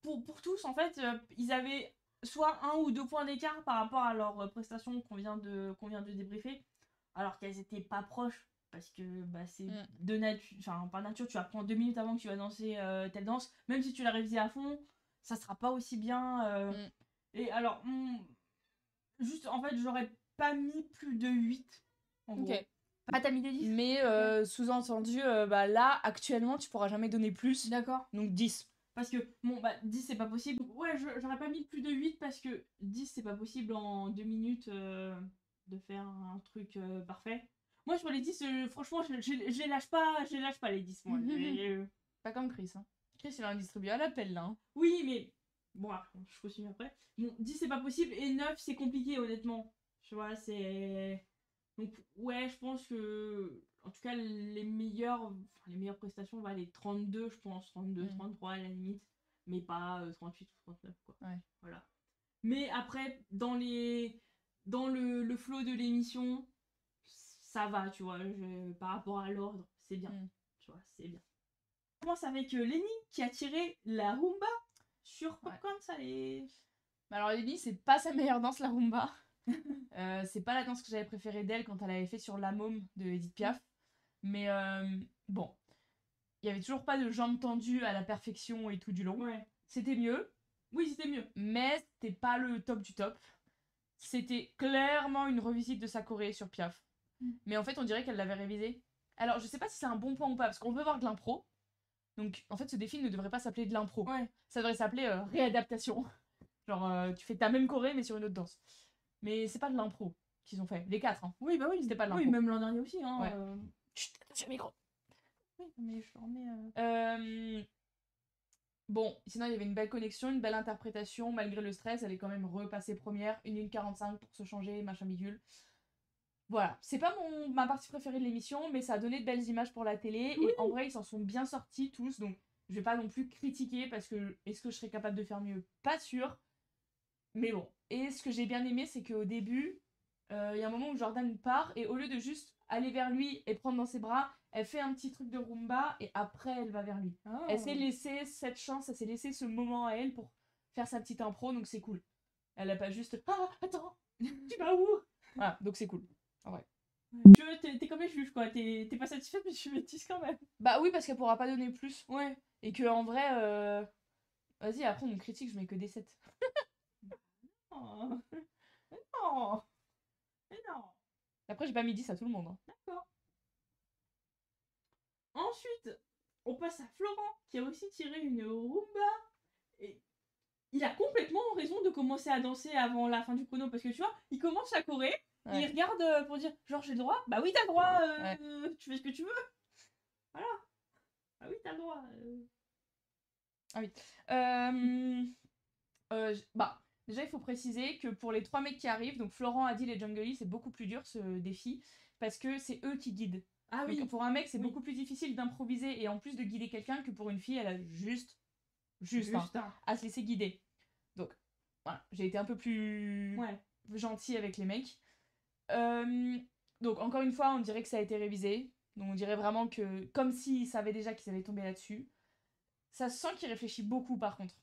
pour tous, en fait, ils avaient soit 1 ou 2 points d'écart par rapport à leur prestation qu'on vient de débriefer, alors qu'elles étaient pas proches, parce que bah, c'est de nature, enfin par nature, tu apprends 2 minutes avant que tu vas danser telle danse, même si tu l'as révisé à fond, ça sera pas aussi bien. Et alors, juste, en fait, j'aurais pas mis plus de 8, en gros. Ah, t'as mis des 10? Mais sous-entendu, bah là, actuellement, tu pourras jamais donner plus. D'accord. Donc 10. Parce que, bon, bah 10 c'est pas possible. Ouais, j'aurais pas mis plus de 8 parce que 10 c'est pas possible en 2 minutes de faire un truc parfait. Moi, sur les 10, franchement, je les lâche pas les 10, moi. Pas comme Chris, hein. Chris, il a un distribué à l'appel, là. Hein. Oui, mais... Bon, je continue après. Bon, 10 c'est pas possible et 9 c'est compliqué, honnêtement. Tu vois, c'est... Donc, ouais, je pense que... En tout cas, les meilleures prestations, va les 32, je pense. 32, 33 à la limite. Mais pas 38 ou 39, quoi. Ouais. Voilà. Mais après, dans le flow de l'émission, ça va, tu vois. Par rapport à l'ordre, c'est bien. tu vois, c'est bien. On commence avec Lenny qui a tiré la rumba sur Popcorn, ça les... Alors Lenny, c'est pas sa meilleure danse, la rumba. C'est pas la danse que j'avais préférée d'elle quand elle avait fait sur La Môme de Edith Piaf. Mais bon, il y avait toujours pas de jambes tendues à la perfection et tout du long. Ouais. C'était mieux. Oui, c'était mieux. Mais c'était pas le top du top. C'était clairement une revisite de sa choré sur Piaf. Mais en fait, on dirait qu'elle l'avait révisé. Alors, je sais pas si c'est un bon point ou pas, parce qu'on peut voir de l'impro. Donc, en fait, ce défi ne devrait pas s'appeler de l'impro. Ouais. Ça devrait s'appeler réadaptation. Genre, tu fais ta même choré, mais sur une autre danse. Mais c'est pas de l'impro qu'ils ont fait. Les 4, hein. Oui, bah oui. C'était pas de l'impro. Oui, même l'an dernier aussi, hein. Ouais. Chut, attention au micro. Oui, mais je le remets... Bon, sinon il y avait une belle connexion, une belle interprétation, malgré le stress, elle est quand même repassée première, 1 minute 45 pour se changer, machin bidule. Voilà, c'est pas ma partie préférée de l'émission, mais ça a donné de belles images pour la télé, et en vrai ils s'en sont bien sortis tous, donc je vais pas non plus critiquer, parce que est-ce que je serais capable de faire mieux? Pas sûr, mais bon. Et ce que j'ai bien aimé, c'est qu'au début, il y a un moment où Jordan part, et au lieu de juste aller vers lui et prendre dans ses bras, elle fait un petit truc de rumba et après elle va vers lui. Oh. Elle s'est laissé cette chance, elle s'est laissé ce moment à elle pour faire sa petite impro, donc c'est cool. Elle a pas juste « Ah, attends, tu vas où ?» Voilà, donc c'est cool. En vrai. T'es comme les juges, quoi. T'es pas satisfaite, mais tu métisses quand même. Bah oui, parce qu'elle pourra pas donner plus. Ouais. Et que en vrai, vas-y, après on me critique, je mets que des 7. Oh. Mais non. Mais non. Après, j'ai pas mis 10 à tout le monde. Hein. D'accord. Ensuite, on passe à Florent, qui a aussi tiré une rumba. Et il a complètement raison de commencer à danser avant la fin du chrono, parce que tu vois, il commence à courir, Ouais. il regarde pour dire genre j'ai le droit. Bah oui, t'as le droit, tu fais ce que tu veux. Voilà. Bah oui, t'as le droit. Ah oui. Bah, déjà, il faut préciser que pour les 3 mecs qui arrivent, donc Florent, Adil et Jungly, c'est beaucoup plus dur ce défi, parce que c'est eux qui guident. Ah Donc, oui. pour un mec, c'est Oui. beaucoup plus difficile d'improviser et en plus de guider quelqu'un que pour une fille, elle a juste Hein. à se laisser guider. Donc, voilà, j'ai été un peu plus Ouais. gentille avec les mecs. Donc, encore une fois, on dirait que ça a été révisé. Donc, on dirait vraiment que, comme s'ils savaient déjà qu'ils allaient tomber là-dessus. Ça se sent qu'il réfléchit beaucoup, par contre.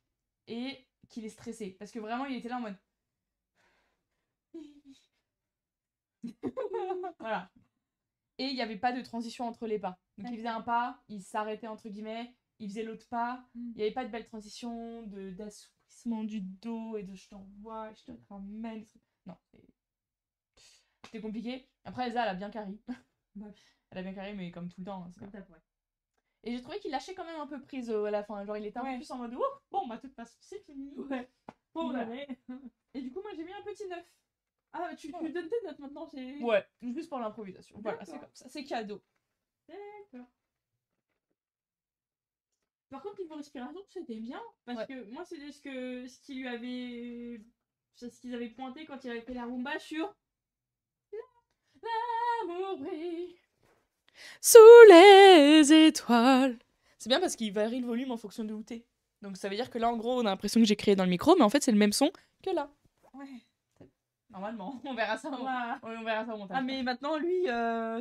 Et qu'il est stressé. Parce que vraiment, il était là en mode... Voilà. Et il n'y avait pas de transition entre les pas. Donc il faisait un pas, il s'arrêtait entre guillemets, il faisait l'autre pas. Il n'y avait pas de belle transition, d'assouplissement du dos et de je t'envoie, je te ramène. Non, c'était compliqué. Après Elsa, elle a bien carré. Elle a bien carré, mais comme tout le temps. Hein, Ouais. et j'ai trouvé qu'il lâchait quand même un peu prise à la fin. Genre il était un peu plus en mode oh, bon, bah de toute façon, c'est fini. Ouais. Bon, Voilà. Et du coup, moi j'ai mis un petit 9. Ah, tu donnes tes notes maintenant, c'est... Ouais, juste pour l'improvisation. Voilà, c'est D'accord. comme ça, c'est cadeau. D'accord. Par contre, niveau respiration, c'était bien. Parce que moi, c'était ce qu'ils avaient pointé quand il avait fait la rumba sur... L'amour brille sous les étoiles. C'est bien parce qu'il varie le volume en fonction de où t'es. Donc ça veut dire que là, en gros, on a l'impression que j'ai créé dans le micro, mais en fait, c'est le même son que là. Ouais. Normalement, on verra ça, on verra ça au montage. Ah, mais maintenant, lui,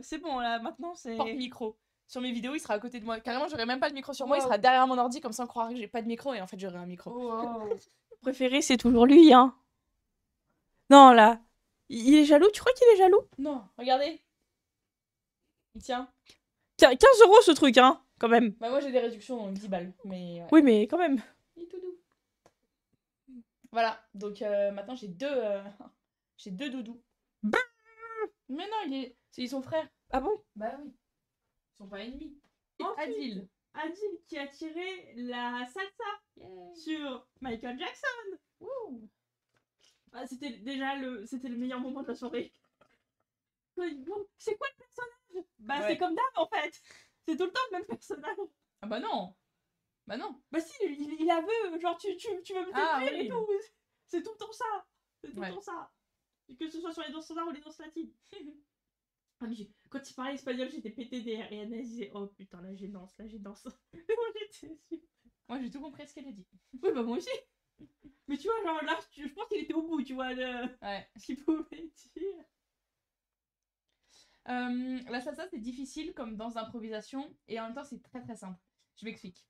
c'est bon, là, maintenant, c'est... Porte-micro. Sur mes vidéos, il sera à côté de moi. Carrément, j'aurai même pas le micro sur moi, il sera derrière mon ordi, comme ça on croira que j'ai pas de micro, et en fait, j'aurai un micro. Préféré, c'est toujours lui, hein. Non, là. Il est jaloux, tu crois qu'il est jaloux? Non, regardez. Il tient. 15 € ce truc, hein, quand même. Bah moi j'ai des réductions, donc 10 balles. Mais ouais. Oui, mais quand même. Il est tout doux. Voilà, donc maintenant j'ai deux doudous. Mais non, ils sont frères. Ah bon? Bah oui. Ils sont pas ennemis. Ensuite, Adil qui a tiré la salsa sur Michael Jackson. Wouh. Ah, c'était le meilleur moment de la soirée. C'est quoi le personnage? Bah Ouais. c'est comme d'hab en fait. C'est tout le temps le même personnage. Ah bah non. Bah non. Bah si, il a vu, genre tu veux me séduire et tout. C'est tout le temps ça. C'est tout le temps ça. Que ce soit sur les danses standards ou les danses latines. Ah, mais quand il parlait espagnol, j'étais pété derrière et Anna disait oh putain la gênance. Moi j'étais super. Moi j'ai tout compris ce qu'elle a dit. Oui bah moi aussi. Mais tu vois genre là je pense qu'il était au bout tu vois de ce qu'il pouvait dire. La salsa, c'est difficile comme danse d'improvisation et en même temps, c'est très très simple. Je m'explique.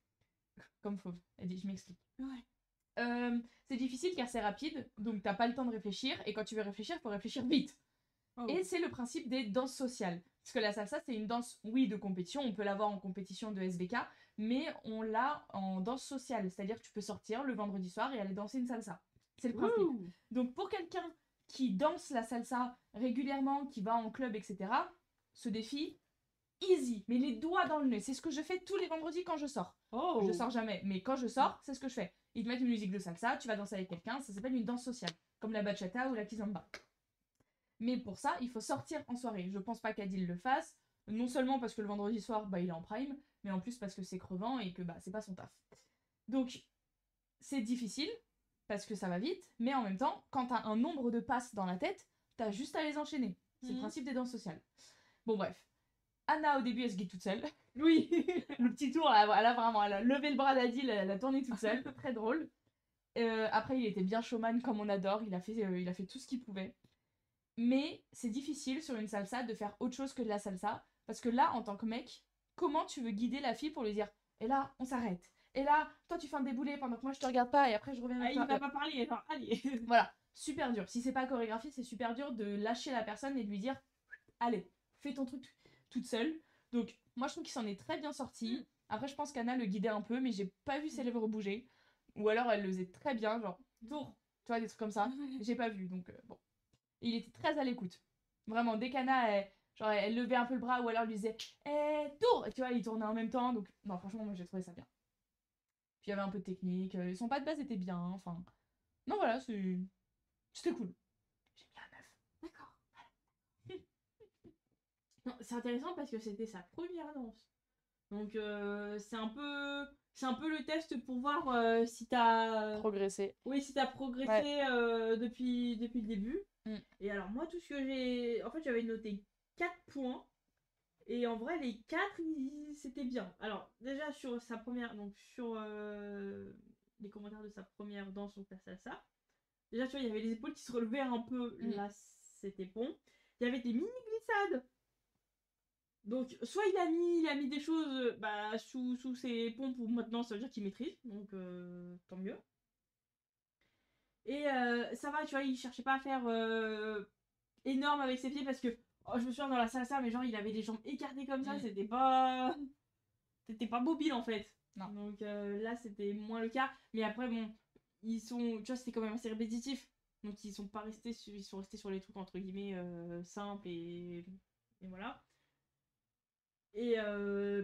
Comme Fauve, elle dit je m'explique. Ouais. C'est difficile car c'est rapide, donc t'as pas le temps de réfléchir et quand tu veux réfléchir, faut réfléchir vite. Oh. Et c'est le principe des danses sociales. Parce que la salsa, c'est une danse, oui, de compétition, on peut l'avoir en compétition de SBK, mais on l'a en danse sociale, c'est-à-dire que tu peux sortir le vendredi soir et aller danser une salsa. C'est le principe. Ouh. Donc pour quelqu'un qui danse la salsa régulièrement, qui va en club, etc., ce défi, easy, mais les doigts dans le nez. C'est ce que je fais tous les vendredis quand je sors. Oh. Je sors jamais, mais quand je sors, c'est ce que je fais. Ils te mettent une musique de salsa, tu vas danser avec quelqu'un, ça s'appelle une danse sociale, comme la bachata ou la kizomba. Mais pour ça, il faut sortir en soirée. Je pense pas qu'Adil le fasse, non seulement parce que le vendredi soir, bah, il est en prime, mais en plus parce que c'est crevant et que bah, c'est pas son taf. Donc, c'est difficile, parce que ça va vite, mais en même temps, quand t'as un nombre de passes dans la tête, t'as juste à les enchaîner. C'est le principe des danses sociales. Bon, bref. Anna, au début, elle se guide toute seule. Oui. Le petit tour, elle a levé le bras d'Adil, elle a tourné toute seule. Très drôle. Après, il était bien showman comme on adore. Il a fait tout ce qu'il pouvait. Mais c'est difficile sur une salsa de faire autre chose que de la salsa. Parce que là, en tant que mec, comment tu veux guider la fille pour lui dire et là, on s'arrête. Et là, toi, tu fais un déboulé pendant que moi, je te regarde pas et après, je reviens avec toi. Il va pas parler, alors allez. Voilà, super dur. Si c'est pas chorégraphié, c'est super dur de lâcher la personne et de lui dire allez, fais ton truc toute seule. Donc, moi, je trouve qu'il s'en est très bien sorti. Après, je pense qu'Anna le guidait un peu, mais j'ai pas vu ses lèvres bouger. Ou alors, elle le faisait très bien, genre tour, tu vois, des trucs comme ça. J'ai pas vu, donc bon. Il était très à l'écoute. Vraiment, dès qu'Anna, elle levait un peu le bras ou alors elle lui disait tour, et tu vois, il tournait en même temps. Donc, non, franchement, moi, j'ai trouvé ça bien. Puis il y avait un peu de technique. Son pas de base était bien. Enfin, non, voilà, c'était cool. J'ai mis un 9. D'accord. Non, c'est intéressant parce que c'était sa première danse. Donc c'est un peu le test pour voir si t'as Progressé. oui, si t'as progressé depuis le début. Et alors moi tout ce que j'ai en fait j'avais noté 4 points et en vrai les 4 c'était bien. Alors déjà sur sa première donc sur les commentaires de sa première danse donc la salsa. Déjà tu vois il y avait les épaules qui se relevaient un peu là c'était bon. Il y avait des mini glissades. Donc, soit il a mis des choses sous ses pompes ou maintenant ça veut dire qu'il maîtrise, donc tant mieux. Et ça va, tu vois, il cherchait pas à faire énorme avec ses pieds parce que je me souviens dans la salsa, mais genre il avait les jambes écartées comme ça, c'était pas mobile en fait. Non. Donc là c'était moins le cas, mais après bon, tu vois, c'était quand même assez répétitif. Donc ils sont restés sur les trucs entre guillemets simples et voilà. Et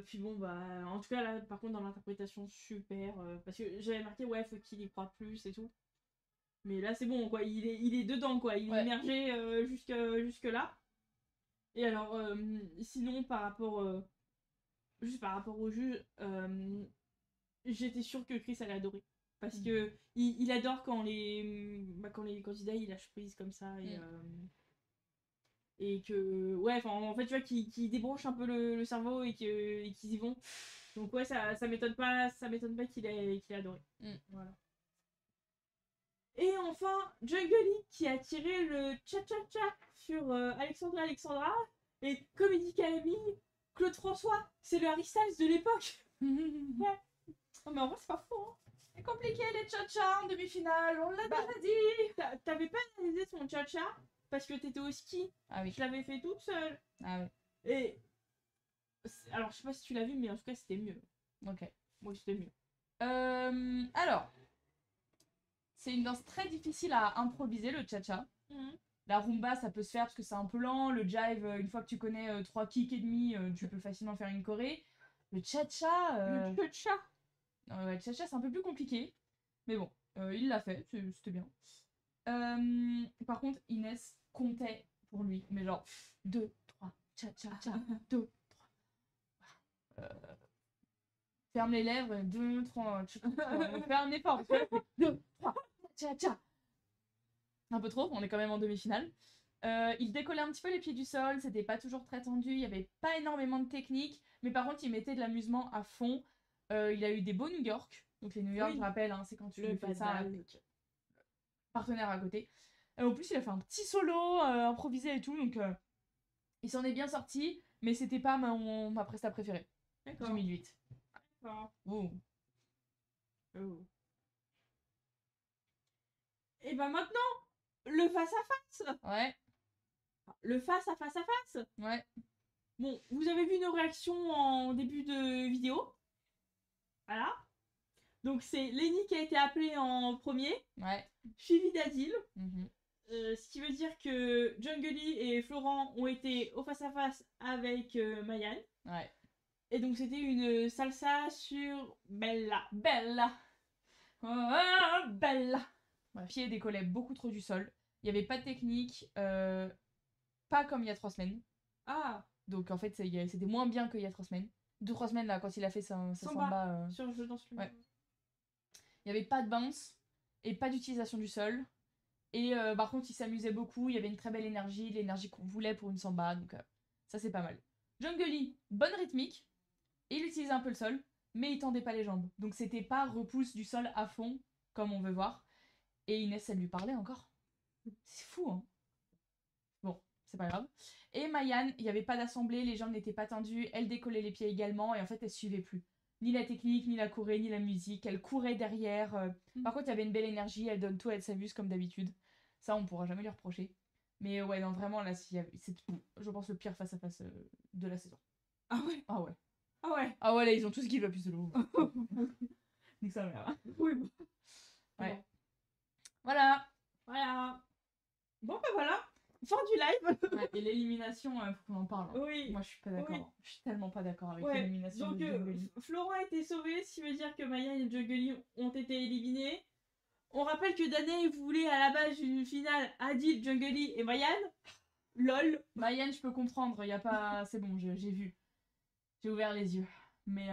puis bon bah en tout cas là par contre dans l'interprétation super parce que j'avais marqué ouais faut qu'il y croit plus et tout mais là c'est bon quoi il est dedans quoi il est immergé jusque là et alors sinon juste par rapport au juge j'étais sûre que Chris allait adorer parce que il adore quand les candidats ils lâchent prise comme ça et que ouais en fait tu vois qu'ils débranchent un peu le cerveau et qu'ils y vont donc ouais ça m'étonne pas qu'il ait adoré voilà. Et enfin Jungly qui a tiré le cha-cha-cha sur Alexandra et comme il dit Camille Claude François c'est le Harry Styles de l'époque. Ouais. Non mais en vrai c'est pas faux hein. C'est compliqué les cha-cha en demi-finale, on l'a déjà dit. T'avais pas analysé son cha-cha parce que t'étais au ski. Ah oui. Je l'avais fait toute seule. Ah oui. Et alors je sais pas si tu l'as vu mais en tout cas c'était mieux. Ok. Moi c'était mieux. Alors, c'est une danse très difficile à improviser le cha-cha. La rumba ça peut se faire parce que c'est un peu lent. Le jive, une fois que tu connais 3 kicks et demi, tu peux facilement faire une choré. Le cha-cha. Le cha-cha. Le cha-cha c'est un peu plus compliqué. Mais bon, il l'a fait, c'était bien. Par contre, Inès comptait pour lui, mais genre 2, 3, cha-cha-cha, 2, 3. Ferme les lèvres, 2, 3, fais un effort. 2, 3, cha-cha. Un peu trop, on est quand même en demi-finale. Il décollait un petit peu les pieds du sol, c'était pas toujours très tendu, il y avait pas énormément de technique, mais par contre il mettait de l'amusement à fond. Il a eu des beaux New York, donc les New York, je rappelle, hein, c'est quand tu fais ça avec partenaire à côté. En plus il a fait un petit solo improvisé et tout, donc Il s'en est bien sorti, mais c'était pas ma presta préférée. D'accord. 2008. D'accord. Oh. Et ben maintenant, le face-à-face. Ouais, Le face-à-face. ouais. Bon, vous avez vu nos réactions en début de vidéo. Voilà. Donc c'est Lenny qui a été appelé en premier, Ouais. suivi d'Adil. Mhm. Ce qui veut dire que Jungly et Florent ont été au face-à-face avec Mayan. Ouais. Et donc c'était une salsa sur Bella. Bella. Oh, Bella. Ouais. Pied décollait beaucoup trop du sol. Il n'y avait pas de technique. Pas comme il y a 3 semaines. Ah, Donc en fait, c'était moins bien qu'il y a 3 semaines. 2-3 semaines là, quand il a fait sa samba. sur Je danse le. Ouais. Il n'y avait pas de bounce et pas d'utilisation du sol. Et par contre, il s'amusait beaucoup. Il y avait une très belle énergie, l'énergie qu'on voulait pour une samba. Donc ça, c'est pas mal. Jungly, bonne rythmique. Il utilisait un peu le sol, mais il tendait pas les jambes. Donc c'était pas repousse du sol à fond, comme on veut voir. Et Inès, elle lui parlait encore. C'est fou, hein. Bon, c'est pas grave. Et Mayan, il n'y avait pas d'assemblée, les jambes n'étaient pas tendues, elle décollait les pieds également, et en fait, elle suivait plus. Ni la technique, ni la choré, ni la musique. Elle courait derrière. Par contre, il y avait une belle énergie, elle donne tout, elle s'amuse comme d'habitude. Ça, on pourra jamais lui reprocher. Mais ouais, non, vraiment, là, c'est, je pense, le pire face-à-face de la saison. Ah ouais. Ah ouais. Ah ouais. Ah ouais, là, ils ont tous give up plus de l'eau. Nique sa mère. Oui. Bon. Ouais. Bon. Voilà. Voilà. Bon bah voilà. Fin du live. Ouais, et l'élimination, faut qu'on en parle. Hein. Oui. Moi, je suis pas d'accord. Oui. Je suis tellement pas d'accord avec Ouais. l'élimination Donc de Jungly. Florent a été sauvé, ce qui veut dire que Mayan et Jungly ont été éliminés. On rappelle que Danae voulait à la base une finale Adil, Jungly et Mayan. LOL. Mayan, je peux comprendre, y a pas... c'est bon, j'ai vu. J'ai ouvert les yeux. Mais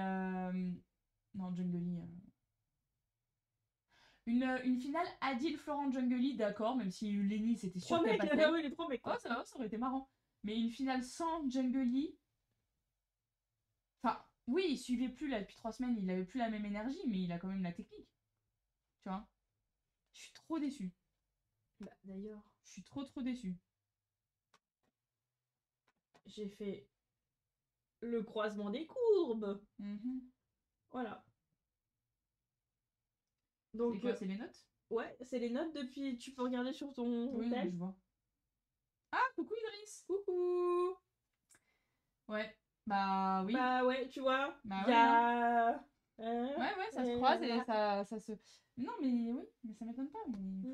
non, Jungly... Une finale Adil, Florent, Jungly, d'accord, même si Lenny, c'était sûr qu'elle passait. Ah oui, les 3 mecs. Oh, ça aurait été marrant. Mais une finale sans Jungly... Enfin, oui, il suivait plus là depuis 3 semaines, il avait plus la même énergie, mais il a quand même la technique. Tu vois? Je suis trop déçue. Bah, d'ailleurs, Je suis trop déçue. j'ai fait le croisement des courbes. Voilà. Donc, C'est quoi, c'est les notes? ouais, c'est les notes depuis. Tu peux regarder sur ton Oui, tel. je vois. Ah, coucou Idriss! Coucou. Ouais, bah oui. Bah ouais, tu vois. Bah y a... ouais, ça se croise et ça se... Non, mais oui, mais ça m'étonne pas. Mais...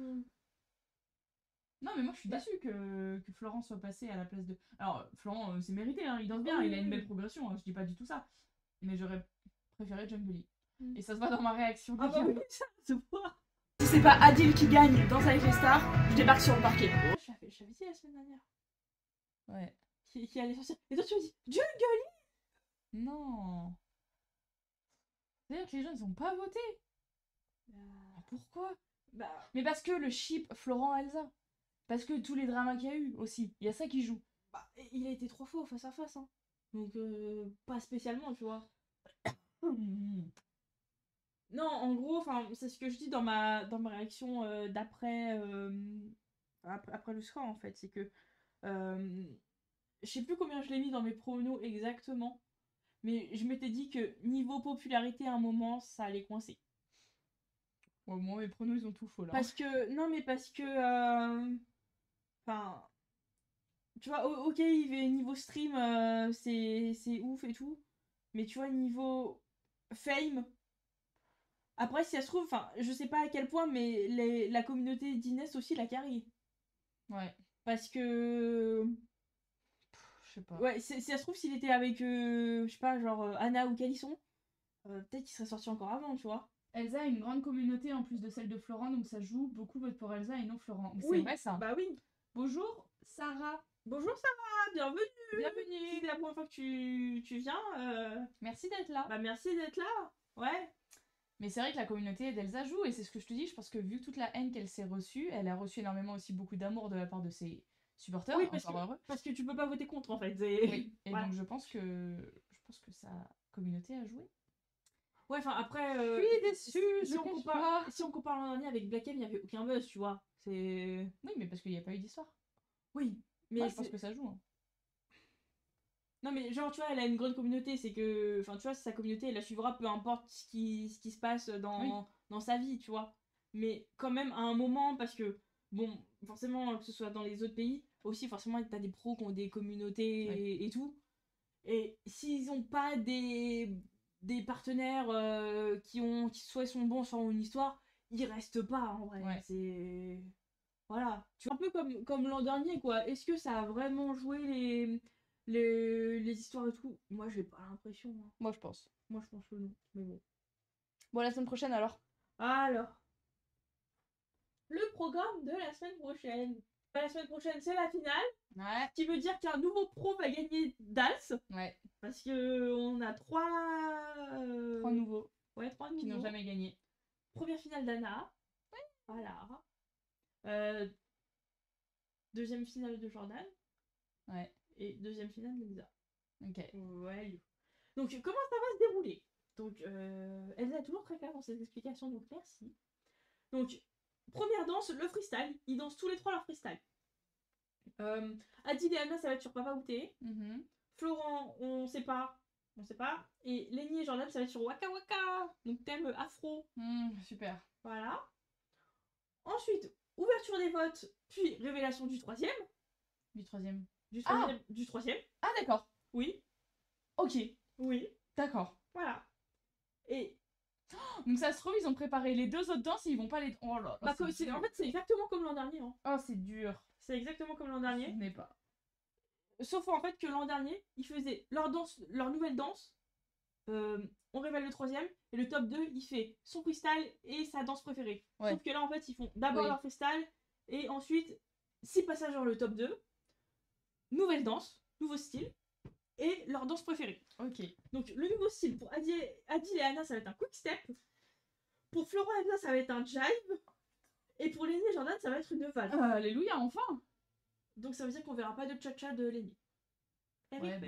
Non, mais moi je suis déçue que Florent soit passé à la place de... Alors, Florent, c'est mérité, hein, il danse bien, il a une belle progression, hein, je dis pas du tout ça. Mais j'aurais préféré Jungly. Et ça se voit dans ma réaction. Ah bah oui, ça se voit. Si c'est pas Adil qui gagne Danse avec les stars, je débarque sur le parquet. Je l'avais dit la semaine dernière. Ouais. Qui allait sortir. Et toi tu me dis Jungly. Non. C'est-à-dire que les gens ils ont pas voté. Pourquoi? Bah... Mais parce que le ship Florent-Elsa. Parce que tous les dramas qu'il y a eu aussi. Il y a ça qui joue. Bah, il a été 3 fois face à face. Hein. Donc, pas spécialement, tu vois. Non, en gros, c'est ce que je dis dans ma réaction d'après après le score, en fait. C'est que je sais plus combien je l'ai mis dans mes pronos exactement. Mais je m'étais dit que niveau popularité, à un moment, ça allait coincer. Ouais, moi, mes pronos, ils ont tout faux, là. Parce que... Non, mais parce que... Enfin... Tu vois, ok, niveau stream, c'est ouf et tout. Mais tu vois, niveau fame... Après, si ça se trouve, je sais pas à quel point, mais la communauté d'Inès aussi la carry. Ouais. Parce que... Je sais pas. Ouais, si ça se trouve, s'il était avec, je sais pas, genre Anna ou Calisson, peut-être qu'il serait sorti encore avant, tu vois. Elsa a une grande communauté en plus de celle de Florent, donc ça joue beaucoup vote pour Elsa et non Florent. Mais oui, c'est vrai ça. Bah oui. Bonjour Sarah. Bonjour Sarah, bienvenue. Bienvenue. Si c'est la première fois que tu viens. Merci d'être là. Bah merci d'être là. Ouais. Mais c'est vrai que la communauté d'Elsa joue, et c'est ce que je te dis, je pense que vu toute la haine qu'elle s'est reçue, elle a reçu énormément aussi beaucoup d'amour de la part de ses supporters. Oui, parce que tu peux pas voter contre en fait. Oui, et voilà. donc je pense que sa communauté a joué. Ouais, après... Je suis déçue, si on compare l'an dernier avec Black M, il n'y avait aucun buzz, tu vois. C'est... Oui, mais parce qu'il n'y a pas eu d'histoire. Oui, mais moi, je pense que ça joue. Hein. Non mais genre tu vois elle a une grande communauté, c'est que enfin tu vois sa communauté elle la suivra peu importe ce qui se passe dans sa vie, tu vois. Mais quand même à un moment parce que bon forcément que ce soit dans les autres pays aussi forcément t'as des pros qui ont des communautés et tout. Et s'ils ont pas des partenaires qui soit sont bons sur une histoire, ils restent pas en vrai. Ouais. C'est voilà. Tu vois un peu comme l'an dernier quoi. Est-ce que ça a vraiment joué les histoires et tout? Moi, j'ai pas l'impression. Hein. Moi, je pense. Moi, je pense que non. Mais bon. Bon, la semaine prochaine alors. Alors, le programme de la semaine prochaine. La semaine prochaine, c'est la finale. Ouais. Ce qui veut dire qu'un nouveau pro va gagner Dals. Ouais. Parce que on a trois nouveaux. Ouais, trois nouveaux. Qui n'ont jamais gagné. Première finale d'Anna. Ouais. Voilà. Deuxième finale de Jordan. Ouais. Et deuxième finale de Lisa. Ok. Ouais. Donc, comment ça va se dérouler? Donc, elle est toujours très claire dans ses explications, donc merci. Donc, première danse, le freestyle. Ils dansent tous les trois leur freestyle. Adil et Anna, ça va être sur Papa Outé. Florent, on sait pas. Et Lenny et Jordan, ça va être sur Waka Waka. Donc, thème afro. Super. Voilà. Ensuite, ouverture des votes, puis révélation du troisième. Du troisième. Du troisième. Ah, d'accord. Oui. Ok. Oui. D'accord. Voilà. Et donc ça se trouve, ils ont préparé les deux autres danses et ils vont pas les... Oh là là, en fait, c'est exactement comme l'an dernier. Hein. Oh, c'est dur. C'est exactement comme l'an dernier. Je n'ai pas. Sauf en fait que l'an dernier, ils faisaient leur nouvelle danse. On révèle le troisième. Et le top 2, il fait son freestyle et sa danse préférée. Ouais. Sauf que là, en fait, ils font d'abord leur freestyle. Et ensuite, 6 passages dans le top 2. Nouvelle danse, nouveau style. Et leur danse préférée. Ok. Donc le nouveau style pour Adil et Anna, ça va être un quick step. Pour Florent et Anna, ça va être un jive. Et pour Lenny et Jordan, ça va être une valse. Alléluia, enfin. Donc ça veut dire qu'on verra pas de cha-cha de Lenny. Ouais, bah,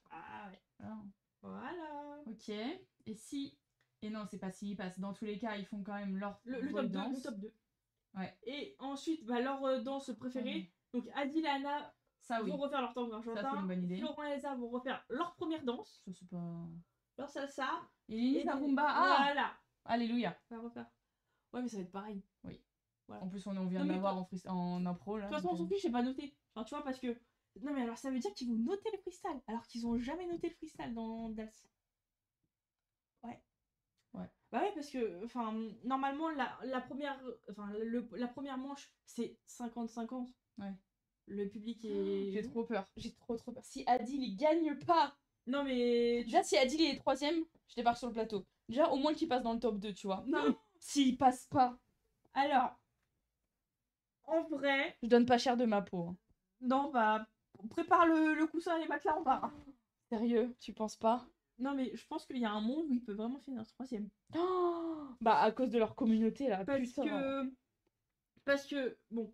ah ouais. Ah. Voilà. Ok. Et si... Et non, c'est pas si ils passent. Dans tous les cas, ils font quand même leur le top 2, danse. le top 2. Ouais. Et ensuite, bah, leur danse préférée. Donc Adil et Anna vont refaire leur tango argentin. Ça, c'est une bonne idée. Florent et Elsa vont refaire leur première danse. Ça, c'est pas... Leur salsa. Et Lenny, sa rumba. Voilà. Alléluia. On va refaire. Ouais, mais ça va être pareil. Oui. Voilà. En plus, on vient de l'avoir en impro, là. De toute façon, on s'en fiche, j'ai pas noté. Enfin, tu vois, parce que... Non, mais alors, ça veut dire qu'ils vont noter le freestyle, alors qu'ils ont jamais noté le freestyle dans Dals. Ouais. Bah ouais, parce que, enfin, normalement, la première manche, c'est 50-50. Ouais. Le public est... J'ai trop peur. J'ai trop peur. Si Adil, il gagne pas... Non, mais... Déjà, si Adil est troisième, je débarque sur le plateau. Déjà, au moins qu'il passe dans le top 2, tu vois. Non. S'il passe pas... Alors... En vrai... Je donne pas cher de ma peau. Hein. Non, bah... Prépare le coussin et les matelas, on part. Sérieux, tu penses pas? Non, mais je pense qu'il y a un monde où il peut vraiment finir troisième. Oh, bah, à cause de leur communauté, là. Parce que... Bon.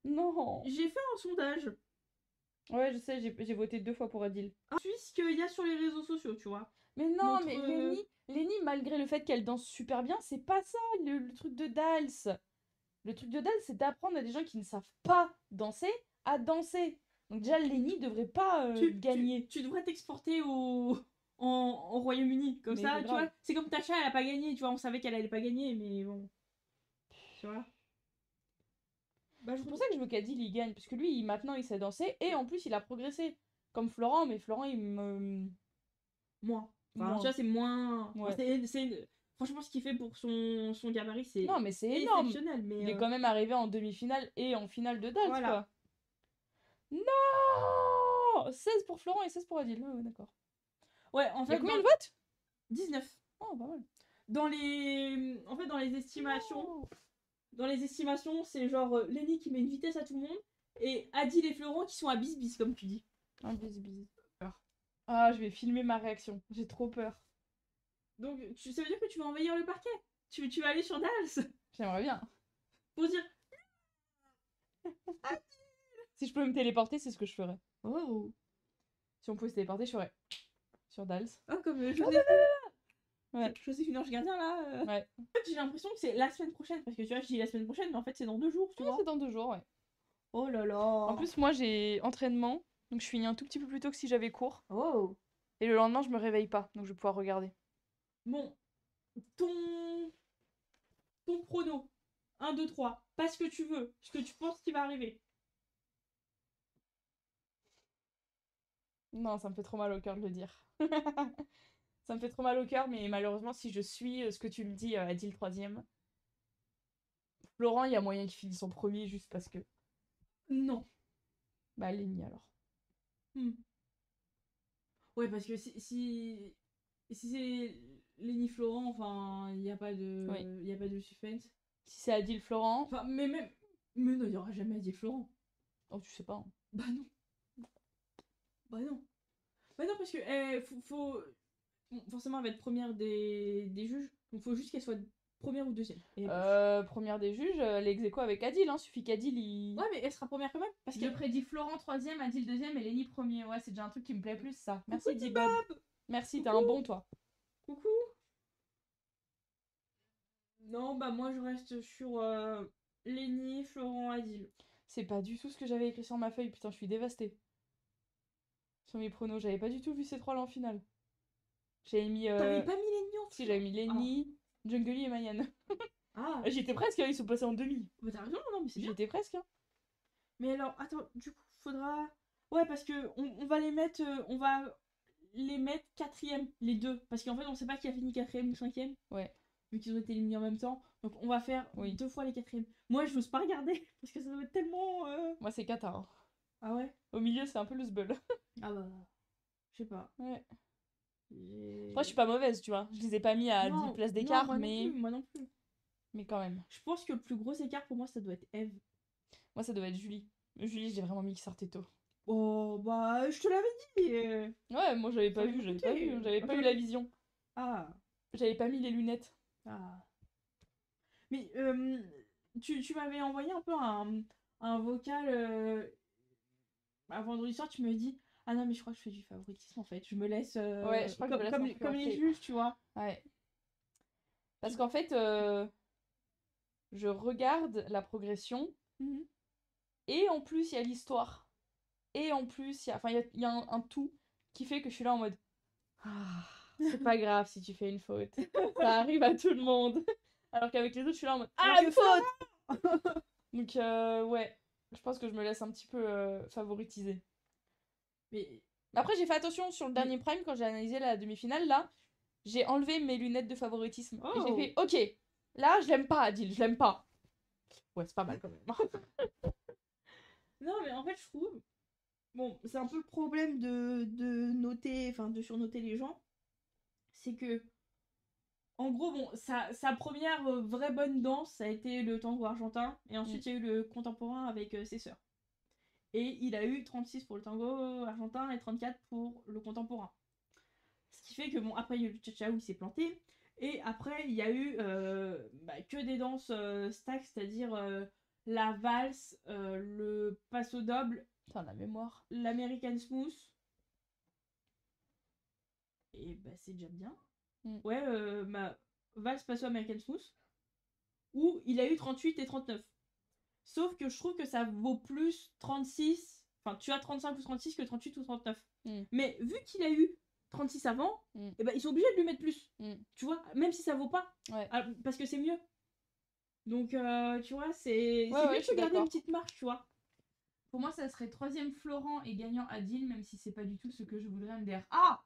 Non. J'ai fait un sondage. Ouais, je sais, j'ai voté 2 fois pour Adil. Puisqu'il y a sur les réseaux sociaux, tu vois. Mais non, mais Lenny, malgré le fait qu'elle danse super bien, c'est pas ça le truc de Dals. Le truc de Dals, c'est d'apprendre à des gens qui ne savent pas danser à danser. Donc déjà, Lenny devrait pas gagner. Tu devrais t'exporter en Royaume-Uni. Comme mais ça, tu vois. C'est comme Tasha, elle a pas gagné, tu vois. On savait qu'elle allait pas gagner, mais bon. Tu vois. Bah, c'est pour ça que je veux qu'Adil il gagne. Parce que lui, maintenant, il sait danser. Et en plus, il a progressé. Comme Florent, mais Florent, il me... Moins. Enfin, tu vois, c'est moins... Ouais. Franchement, ce qu'il fait pour son gabarit, c'est... Non, mais c'est énorme. Exceptionnel. Mais il est quand même arrivé en demi-finale et en finale de Dals, quoi. Non 16 pour Florent et 16 pour Adil. Ouais, d'accord. Ouais, en fait... Il y a combien de votes? 19. Oh, pas mal. Dans les estimations... Oh. Dans les estimations, c'est genre Lenny qui met une vitesse à tout le monde et Adil et Florent qui sont à bis-bis, comme tu dis. Un bis-bis. Ah, je vais filmer ma réaction. J'ai trop peur. Donc, ça veut dire que tu vas envahir le parquet. Tu vas aller sur Dals. J'aimerais bien. Pour dire... Si je peux me téléporter, c'est ce que je ferais. Oh. Si on pouvait se téléporter, je ferais. Sur Dals. Ah, comme Joséphine Ange Gardien, là. Ouais. En fait, j'ai l'impression que c'est la semaine prochaine. Parce que tu vois, je dis la semaine prochaine, mais en fait, c'est dans 2 jours, tu vois. C'est dans 2 jours, ouais. Oh là là. En plus, moi, j'ai entraînement Donc je finis un tout petit peu plus tôt que si j'avais cours. Oh. Et le lendemain, je me réveille pas, donc je vais pouvoir regarder. Bon, ton prono. 1, 2, 3. Pas ce que tu veux, ce que tu penses qui va arriver. Non, ça me fait trop mal au cœur de le dire. Ça me fait trop mal au cœur, mais malheureusement, si je suis ce que tu me dis, a dit le troisième. Florent, il y a moyen qu'il finisse en premier juste parce que. Non. Bah, Lenny alors. Ouais, parce que si c'est Lenny Florent, enfin, il n'y a pas de Oui. y a pas de suspense. Si c'est Adil Florent. Enfin, mais non, il n'y aura jamais Adil Florent. Oh, tu sais pas. Hein. Bah non. Bah non. Bah non, parce que faut... Bon, forcément, elle va être première des juges. Donc faut juste qu'elle soit première ou deuxième. Et Première des juges, elle est ex aequo avec Adil, hein. Suffit qu'Adil il. ouais, mais elle sera première quand même. Parce Je qu'elle prédis Florent troisième, Adil deuxième et Lenny premier. Ouais, c'est déjà un truc qui me plaît plus, ça. Merci, D-Bob. Merci, t'es un bon, toi. Coucou. Non, bah moi je reste sur Lenny, Florent, Adil. C'est pas du tout ce que j'avais écrit sur ma feuille, putain, je suis dévastée. Sur mes pronos, j'avais pas du tout vu ces trois là en finale. J'avais mis. T'avais pas mis Lenny en Si, j'avais mis Lenny, Jungly et Mayan. Ah. J'étais presque, hein, ils sont passés en demi. Bah t'as raison, non, mais c'est bien. J'étais presque. Hein. Mais alors, attends, du coup, faudra. Ouais, parce que on va les mettre. On va les mettre quatrième, les deux. Parce qu'en fait, on sait pas qui a fini quatrième ou cinquième. Ouais. Vu qu'ils ont été éliminés en même temps. Donc on va faire 2 fois les quatrièmes. Moi, je n'ose pas regarder. Parce que ça doit être tellement. Moi, c'est Kata. Hein. Ah ouais. Au milieu, c'est un peu le sbeul. Ah bah. Je sais pas. Ouais. Moi, je suis pas mauvaise, tu vois. Je les ai pas mis à 10 places d'écart, moi mais. Non plus, moi non plus. Mais quand même. Je pense que le plus gros écart pour moi, ça doit être Eve. Moi, ça doit être Julie. Julie, j'ai vraiment mis qui sortait tôt. Oh, bah, je te l'avais dit. Ouais, moi, j'avais pas vu, j'avais pas eu la vision. Ah. J'avais pas mis les lunettes. Ah. Mais, tu m'avais envoyé un peu un vocal un vendredi soir, tu me dis ah non mais je crois que je fais du favoritisme en fait, je me laisse ouais, je crois que je me laisse comme les juges, tu vois. Ouais. Parce qu'en fait je regarde la progression et en plus il y a l'histoire et en plus il y a un tout qui fait que je suis là en mode c'est pas grave si tu fais une faute, ça arrive à tout le monde. Alors qu'avec les autres je suis là en mode une faute. Donc ouais, je pense que je me laisse un petit peu favoritiser. Mais après, j'ai fait attention sur le dernier prime quand j'ai analysé la demi-finale. Là, j'ai enlevé mes lunettes de favoritisme. Et j'ai fait ok, là, je l'aime pas, Adil, je l'aime pas. Ouais, c'est pas mal quand même. Non, mais en fait, je trouve. Bon, c'est un peu le problème de noter, enfin, de surnoter les gens. C'est que. En gros, bon, sa première vraie bonne danse, ça a été le tango argentin. Et ensuite, il y a eu le contemporain avec ses sœurs. Et il a eu 36 pour le tango argentin et 34 pour le contemporain. Ce qui fait que, bon, après, il y a eu le cha-cha où il s'est planté. Et après, il y a eu que des danses stack, c'est-à-dire la valse, le passo double, la mémoire, l'American smooth. Et bah, c'est déjà bien. Ouais, ma valse, passo, American smooth. Où il a eu 38 et 39. Sauf que je trouve que ça vaut plus 36. Enfin, tu as 35 ou 36 que 38 ou 39. Mais vu qu'il a eu 36 avant, et ben, ils sont obligés de lui mettre plus. Tu vois, même si ça vaut pas. Ouais. Parce que c'est mieux. Donc, tu vois, c'est ouais, mieux de garder une petite marque, tu vois. Pour moi, ça serait troisième Florent et gagnant Adil, même si c'est pas du tout ce que je voudrais me dire. Ah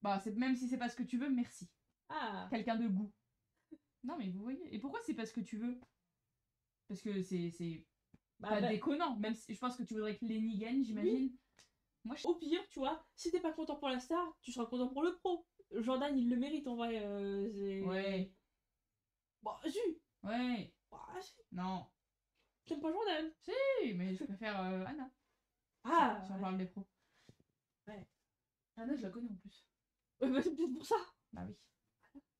bah, même si c'est pas ce que tu veux, merci. Ah. Quelqu'un de goût. Non, mais vous voyez. Et pourquoi c'est pas ce que tu veux? Parce que c'est pas déconnant. Même si je pense que tu voudrais que Lenny gagne, j'imagine. Oui. Moi, au pire, tu vois, si t'es pas content pour la star, tu seras content pour le pro. Jordan, il le mérite en vrai. Ouais. Bah, si. Ouais. Bah, si. Non. T'aimes pas Jordan? Si, mais je préfère Anna. Ah. Si on parle des pros. Ouais. Anna, je la connais en plus. Bah, c'est peut-être pour ça. Bah oui.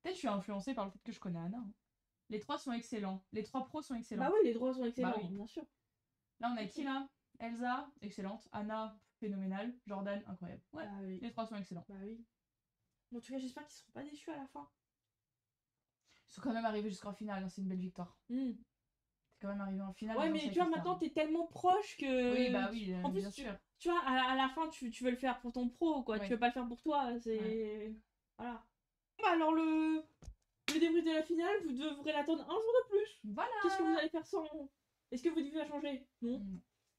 Peut-être je suis influencée par le fait que je connais Anna. Hein. Les trois sont excellents. Les trois pros sont excellents. Bah oui, les trois sont excellents, bah oui. Bien sûr. Là, on a qui là? Elsa, excellente. Anna, phénoménale. Jordan, incroyable. Ouais, bah oui. Les trois sont excellents. Bah oui. En tout cas, j'espère qu'ils seront pas déçus à la fin. Ils sont quand même arrivés jusqu'en finale, hein, c'est une belle victoire. quand même arrivé en finale. Ouais, mais tu vois, maintenant, t'es tellement proche que... Oui, bah oui, en plus, bien sûr. Tu vois, à la fin, tu veux le faire pour ton pro, quoi. Ouais. Tu veux pas le faire pour toi, c'est... Voilà. Bah, alors, le débrief de la finale, vous devrez l'attendre un jour de plus. Voilà. Qu'est-ce que vous allez faire sans... Est-ce que vous devez changer? Non.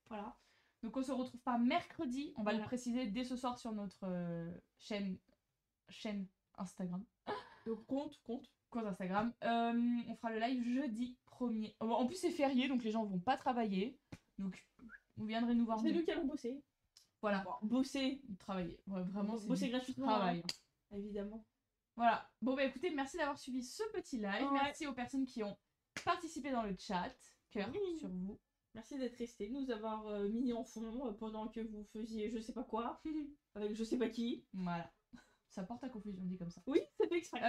Voilà. Donc on se retrouve pas mercredi, on va Voilà. le préciser dès ce soir sur notre chaîne Instagram. Donc compte. Compte Instagram. On fera le live jeudi 1er. En plus c'est férié donc les gens vont pas travailler. Donc vous viendrez nous voir. C'est nous qui allons bosser. Voilà. Bon, bosser. Travailler. Ouais, vraiment c'est Bosser du gratuitement. travail. Hein, évidemment. Voilà. Bon bah écoutez, merci d'avoir suivi ce petit live. Ouais. Merci aux personnes qui ont participé dans le chat. Cœur Oui. sur vous. Merci d'être resté, nous avoir mis en fond pendant que vous faisiez je sais pas quoi, avec je sais pas qui. Voilà. Ça porte à confusion dit comme ça. Oui, c'est fait exprès.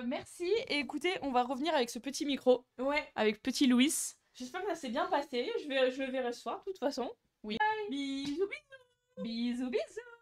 Merci. Et écoutez, on va revenir avec ce petit micro. Ouais. Avec petit Louis. J'espère que ça s'est bien passé. Je le verrai ce soir, de toute façon. Oui. Bisous, bisous. Bisous bisous.